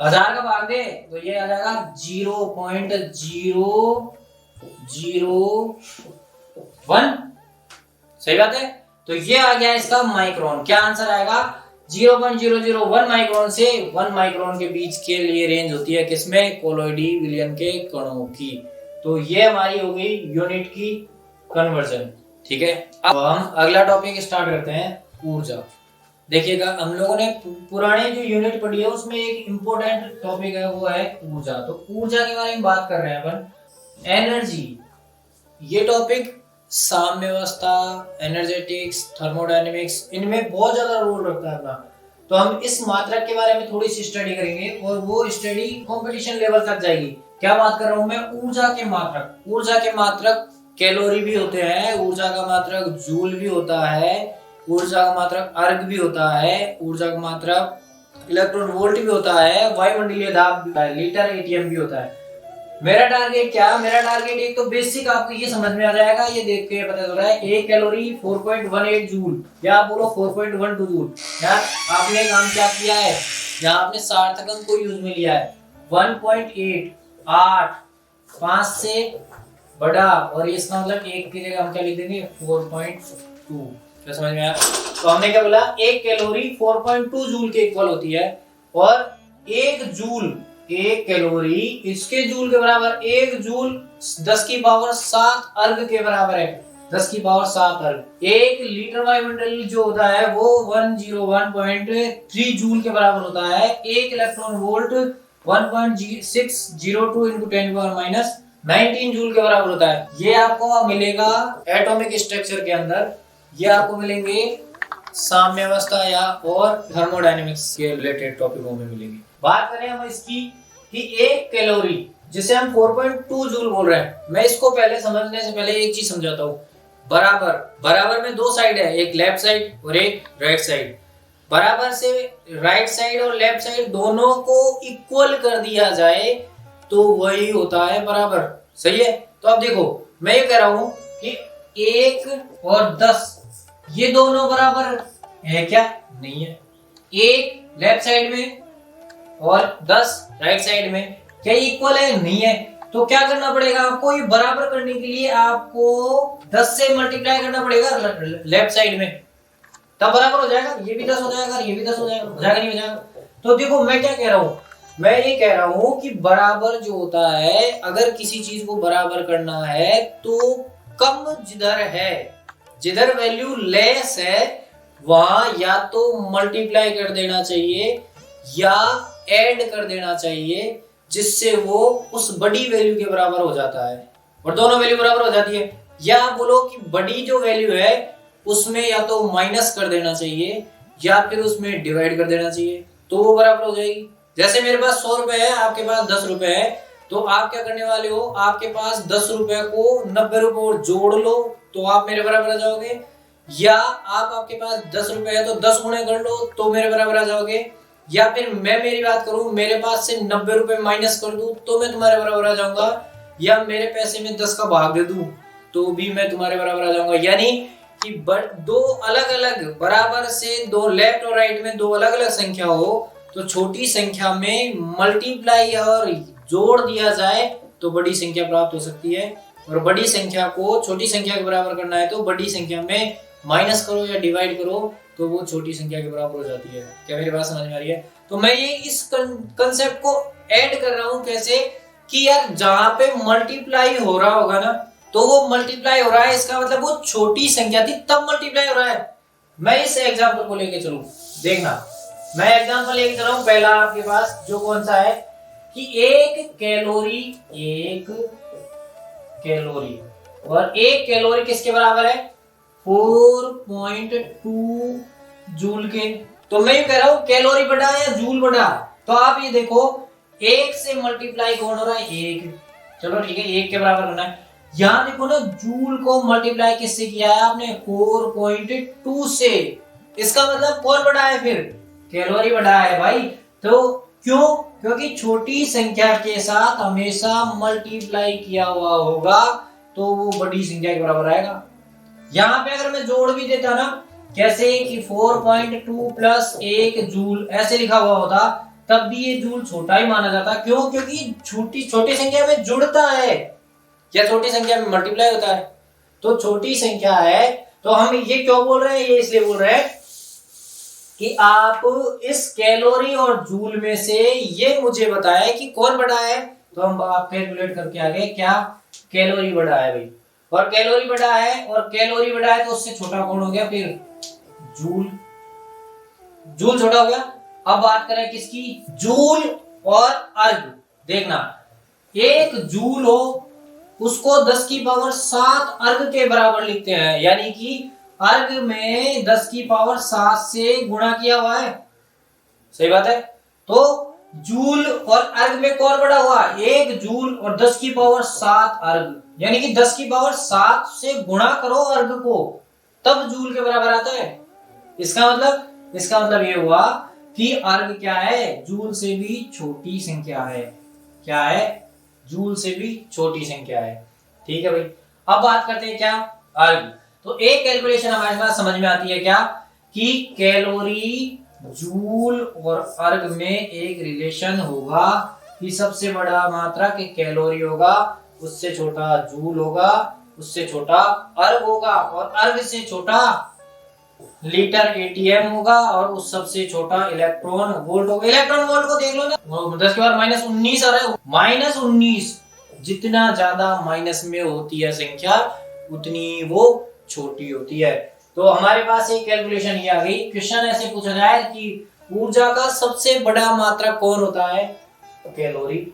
1000 का भाग दे तो ये आ जाएगा 0.0001। सही बात है। तो ये आ गया इसका माइक्रोन। क्या आंसर आएगा, 0.001 माइक्रोन से 1 माइक्रोन के बीच के लिए रेंज होती है किसमें, कोलोइडी विलयन के कणों की। तो ये हमारी हो गई यूनिट की कन्वर्जन। ठीक है, अब हम अगला टॉपिक स्टार्ट करते हैं, ऊर्जा। देखिएगा, हम लोगों ने पुराने जो यूनिट पढ़ी है उसमें एक इम्पोर्टेंट टॉपिक है, वो है ऊर्जा। तो ऊर्जा के बारे में बात कर रहे हैं अपन। एनर्जी, ये टॉपिक साम्यावस्था, एनर्जेटिक्स, थर्मोडायनेमिक्स, इनमें बहुत ज्यादा रोल रखता है अपना। तो हम इस मात्रक के बारे में थोड़ी सी स्टडी करेंगे और वो स्टडी कंपटीशन लेवल तक जाएगी। क्या बात कर रहा हूं मैं? ऊर्जा के मात्रक। ऊर्जा के मात्रक कैलोरी भी होते हैं, ऊर्जा का मात्रक जूल भी होता है, ऊर्जा का मात्रक अर्ग भी होता है, ऊर्जा का मात्रक इलेक्ट्रॉन वोल्ट भी होता है, वायुमंडलीय दाब लीटर एटीएम भी होता है। मेरा टारगेट क्या? मेरा टारगेट एक तो बेसिक आपको ये समझ में आ जाएगा, ये देख के पता चल रहा है। एक कैलोरी 4.18 जूल, या आप बोलो 4.12 जूल। यार आपने काम क्या किया है? यहाँ आपने सार्थक अंक को यूज में लिया है। 1.8, 8, 5 से बड़ा, और इसका मतलब एक की जगह हम क्या लिख देंगे? 4.2। क्या समझ में आया? तो हमने क्या बोला? एक कैलोरी 4.2 जूल के इक्वल होती है, और एक जूल, एक कैलोरी इसके जूल के बराबर, एक जूल 10 की पावर 7 अर्ग के बराबर है। 10 की पावर 7 अर्ग। एक लीटर वायुमंडल जो होता है वो 101.3 जूल के बराबर होता है। एक इलेक्ट्रॉन वोल्ट 1.602 इंटू 10⁻⁻19 जूल के बराबर होता है। ये आपको मिलेगा एटॉमिक स्ट्रक्चर के अंदर, ये आपको मिलेंगे साम्यावस्था या और थर्मोडायनेमिक्स के रिलेटेड टॉपिकों में मिलेंगे। बात करें हम इसकी कि एक कैलोरी जिसे हम 4.2 जूल बोल रहे हैं, मैं इसको पहले समझने से पहले एक चीज समझाता हूँ। बराबर, बराबर में दो साइड है, एक लेफ्ट साइड और एक राइट साइड। बराबर से राइट साइड और लेफ्ट साइड दोनों को इक्वल कर दिया जाए तो वही होता है बराबर। सही है? तो अब देखो, मैं ये कह रहा हूं कि 1 और 10 ये दोनों बराबर है क्या? नहीं है। 1 लेफ्ट साइड में और 10 राइट साइड में, क्या इक्वल है? नहीं है। तो क्या करना पड़ेगा आपको? ये बराबर करने के लिए आपको 10 से मल्टीप्लाई करना पड़ेगा लेफ्ट साइड में, तब बराबर हो जाएगा। ये भी 10 हो जाएगा, ये भी 10 हो जाएगा। हो जाएगा नहीं हो जाएगा? तो देखो मैं क्या कह रहा हूं, मैं ये कह रहा हूं कि बराबर जो होता है, अगर किसी चीज को बराबर करना है तो कम जिधर है, जिधर वैल्यू लेस है, वहां या तो मल्टीप्लाई कर देना चाहिए या ऐड कर देना चाहिए, जिससे वो उस बड़ी वैल्यू के बराबर हो जाता है, और दोनों वैल्यू बराबर हो जाती है। या आप बोलो कि बड़ी जो वैल्यू है उसमें या तो माइनस कर देना चाहिए या फिर उसमें डिवाइड कर देना चाहिए, तो वो बराबर हो जाएगी। जैसे मेरे पास 100 रुपए है, आपके पास 10 रुपए है, तो आप क्या करने वाले हो? आपके पास 10 रुपए को 90 रुपए और जोड़ लो तो आप मेरे बराबर आ जाओगे। या आपके पास 10 रुपए है तो 10 गुणे कर लो तो मेरे बराबर आ जाओगे। या फिर मैं मेरी बात करूं, मेरे पास से 90 रुपए माइनस कर दूं तो मैं तुम्हारे बराबर आ जाऊंगा। या मेरे पैसे में 10 का भाग दे दूं तो भी मैं तुम्हारे बराबर आ जाऊंगा। यानी कि दो अलग अलग बराबर से, दो लेफ्ट और राइट में दो अलग अलग संख्या हो तो छोटी संख्या में मल्टीप्लाई और जोड़ दिया जाए तो बड़ी संख्या प्राप्त हो सकती है, और बड़ी संख्या को छोटी संख्या के बराबर करना है तो बड़ी संख्या में माइनस करो या डिवाइड करो तो वो छोटी संख्या के बराबर हो जाती है। क्या मेरी बात समझ में आ रही है? तो मैं ये इस कंसेप्ट को ऐड कर रहा हूं कैसे कि यार जहां पे मल्टीप्लाई हो रहा होगा ना, तो वो मल्टीप्लाई हो रहा है, इसका मतलब वो छोटी संख्या थी तब मल्टीप्लाई हो रहा है। मैं इस एग्जांपल को लेके चलूं, देखना मैं एग्जांपल लेके चल रहा हूं। पहला आपके पास जो कौन सा है कि एक कैलोरी और एक कैलोरी किसके बराबर है? 4.2 जूल के। तो मैं ये कह रहा हूं कैलोरी बढ़ा या जूल बढ़ा? तो आप ये देखो, 1 से मल्टीप्लाई कौन हो रहा है? 1। चलो ठीक है, 1 के बराबर होना है। यहां देखो ना, जूल को मल्टीप्लाई किससे किया है आपने? 4.2 से। इसका मतलब कौन बढ़ा है? फिर कैलोरी बढ़ा है भाई। तो क्यों? क्योंकि छोटी संख्या के साथ हमेशा मल्टीप्लाई किया हुआ होगा तो वो बड़ी संख्या के बराबर आएगा। यहां पे अगर मैं जोड़ भी देता ना, कैसे कि 4.2 प्लस 1 जूल ऐसे लिखा हुआ होता, तब भी ये जूल छोटा ही माना जाता। क्यों? क्योंकि छोटी संख्या में जुड़ता है या छोटी संख्या में मल्टीप्लाई होता है। तो छोटी संख्या है, तो हम ये क्यों बोल रहे हैं? ये इसलिए बोल रहे हैं कि आप इस कैलोरी और जूल में से ये मुझे बताएं कि कौन बड़ा है, तो हम आप कैलकुलेट करके आ गए क्या, कैलोरी बढ़ा है भाई, और कैलोरी बढ़ा है, और कैलोरी बढ़ा है तो उससे छोटा कौन हो गया फिर, जूल, जूल छोटा हो गया। अब बात करें किसकी, जूल और अर्ग। देखना, एक जूल हो उसको 10 की पावर 7 अर्ग के बराबर लिखते हैं, यानी कि अर्ग में 10 की पावर 7 से गुणा किया हुआ है, सही बात है। तो जूल और अर्ग में कौन बड़ा हुआ, एक जूल और 10 की पावर 7 अर्ग, यानी कि 10 की पावर 7 से गुणा करो अर्ग को, तब जूल के बराबर आता है। इसका मतलब ये हुआ कि अर्ग क्या है, जूल से भी छोटी संख्या है। क्या है, जूल से भी छोटी संख्या है। ठीक है भाई। अब बात करते हैं क्या, अर्ग। तो एक कैलकुलेशन हमारे पास समझ में आती है क्या, कि कैलोरी, जूल और अर्ग में एक रिलेशन होगा कि सबसे बड़ा मात्रा के कैलोरी होगा, उससे छोटा जूल होगा, उससे छोटा अर्ग होगा, और अर्ग से छोटा लीटर एटीएम होगा, और उस सबसे छोटा इलेक्ट्रॉन वोल्ट होगा। इलेक्ट्रॉन वोल्ट को देख लो ना, 10 के बाद -19 आ रहा है, -19, जितना ज्यादा माइनस में होती है संख्या उतनी वो छोटी होती है। तो हमारे पास एक कैलकुलेशन ये आ गई। क्वेश्चन ऐसे पूछा जाए कि ऊर्जा का सबसे बड़ा मात्रक कौन होता है, कैलोरी,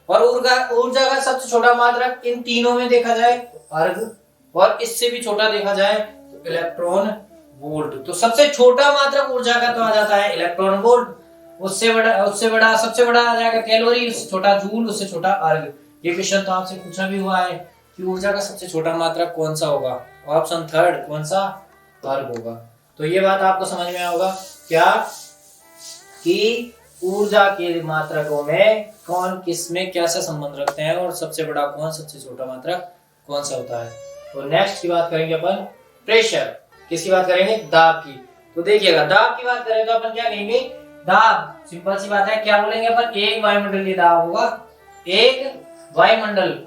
और ऊर्जा का सबसे छोटा मात्रक इन तीनों में देखा जाए अर्ग, और इससे भी छोटा देखा जाए तो इलेक्ट्रॉन वोल्ट। तो सबसे छोटा मात्रक ऊर्जा का तो आ जाता है इलेक्ट्रॉन वोल्ट, उससे बड़ा सबसे बड़ा आ जाएगा कैलोरी, उससे छोटा जूल, उससे छोटा अर्ग। ये क्वेश्चन तो आपसे पूछा भी हुआ है कि ऊर्जा का सबसे छोटा मात्रक कौन सा होगा, ऑप्शन थर्ड कौन सा, अर्ग होगा। तो ये बात आपको समझ में होगा क्या, कि ऊर्जा के मात्रकों में कौन किस में कैसा संबंध रखते हैं, और सबसे बड़ा कौन, सबसे छोटा मात्रक कौन सा होता है। तो नेक्स्ट की बात करेंगे अपन प्रेशर, किसकी बात करेंगे, दाब की। तो देखिएगा, दाब की बात करें तो अपन क्या कहेंगे, दाब, सिंपल सी बात है, क्या बोलेंगे अपन, एक वायुमंडलीय दाब होगा, एक वायुमंडल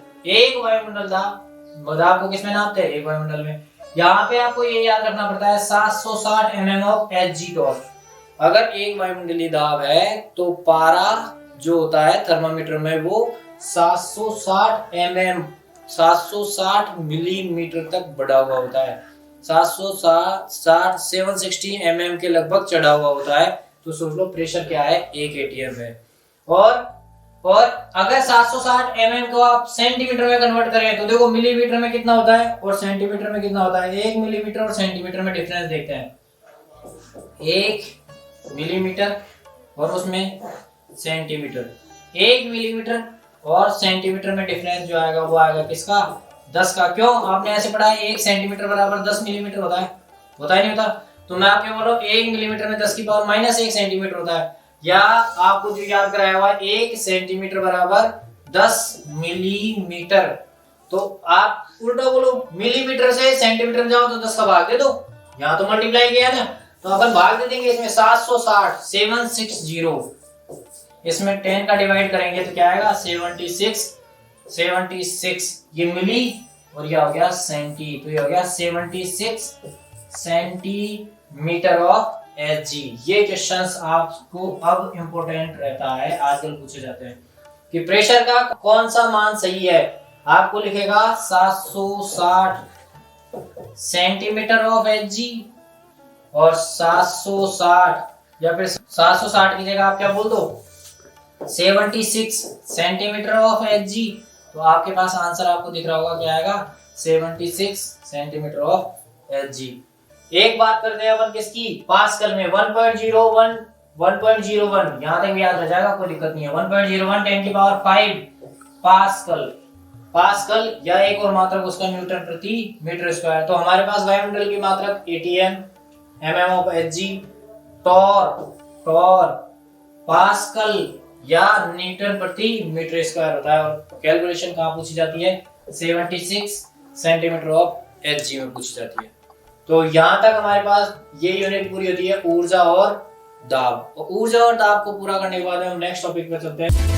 दाब को किसमें नापते हैं, एक वायुमंडल में। यहाँ पे आपको ये याद रखना पड़ता है 760 mm ऑफ Hg टॉर्क। अगर एक वायुमंडलीय दाब है तो पारा जो होता है थर्मामीटर में वो 760 मिलीमीटर तक बढ़ा हुआ होता है, 760 mm के लगभग चढ़ा हुआ होता है। तो सोच लो प्रेशर क्या है, 1 atm है। और अगर 760 mm को आप सेंटीमीटर में कन्वर्ट करें तो देखो मिलीमीटर में कितना होता है और सेंटीमीटर में कितना होता है। 1 मिलीमीटर और सेंटीमीटर में डिफरेंस देखते हैं, 1 मिलीमीटर और उसमें सेंटीमीटर, 1 मिलीमीटर और सेंटीमीटर में डिफरेंस जो आएगा वो आएगा किसका, 10 का। क्यों, आपने ऐसे पढ़ा है 1 सेंटीमीटर बराबर 10 मिलीमीटर होता है, होता ही नहीं होता। तो मैं आपको बोल रहा हूँ 1 मिलीमीटर में 10 की पावर -1 सेंटीमीटर होता है, या आपको जो याद कराया हुआ 1 सेंटीमीटर बराबर 10 मिलीमीटर। तो आप उल्टा बोलो, मिलीमीटर से सेंटीमीटर में जाओ तो 10 का भाग दे दो, यहाँ तो मल्टीप्लाई किया ना, तो अपन भाग दे देंगे इसमें 760 इसमें 10 का डिवाइड करेंगे तो क्या आएगा 76 ये मिली और ये हो गया सेंटी, तो ये हो गया 76 सेंटीमीटर ऑफ Hg। ये क्वेश्चंस आपको अब इंपॉर्टेंट रहता है, आजकल पूछे जाते हैं कि प्रेशर का कौन सा मान सही है। आपको लिखेगा 760 सेंटीमीटर ऑफ Hg और 760 या फिर 760 की जगह आप क्या बोल दो 76 सेंटीमीटर ऑफ Hg। तो आपके पास आंसर आपको दिख रहा होगा क्या आएगा 76 सेंटीमीटर ऑफ Hg। एक बात करते हैं अपन किसकी, पास्कल में 1.01 यहाँ तक भी याद रह जाएगा, कोई दिक्कत नहीं है। 1.01 10 की पावर 5 पास्कल या एक और मात्रक उसका न्यूटन प्रति मीटर स्क्वायर। तो हमारे पास वायुमंडल की मात्रक atm mm ऑफ Hg, टॉर पास्कल या न्यूटन प्रति मीटर स्क्वायर होता है। और कैलकुलेशन कहाँ पूछी जाती है 76 सेंटीमीटर ऑफ Hg में पूछी जाती है। तो यहाँ तक हमारे पास ये यूनिट पूरी होती है ऊर्जा और दाब। ऊर्जा और दाब को पूरा करने के बाद हम नेक्स्ट टॉपिक पर चलते हैं।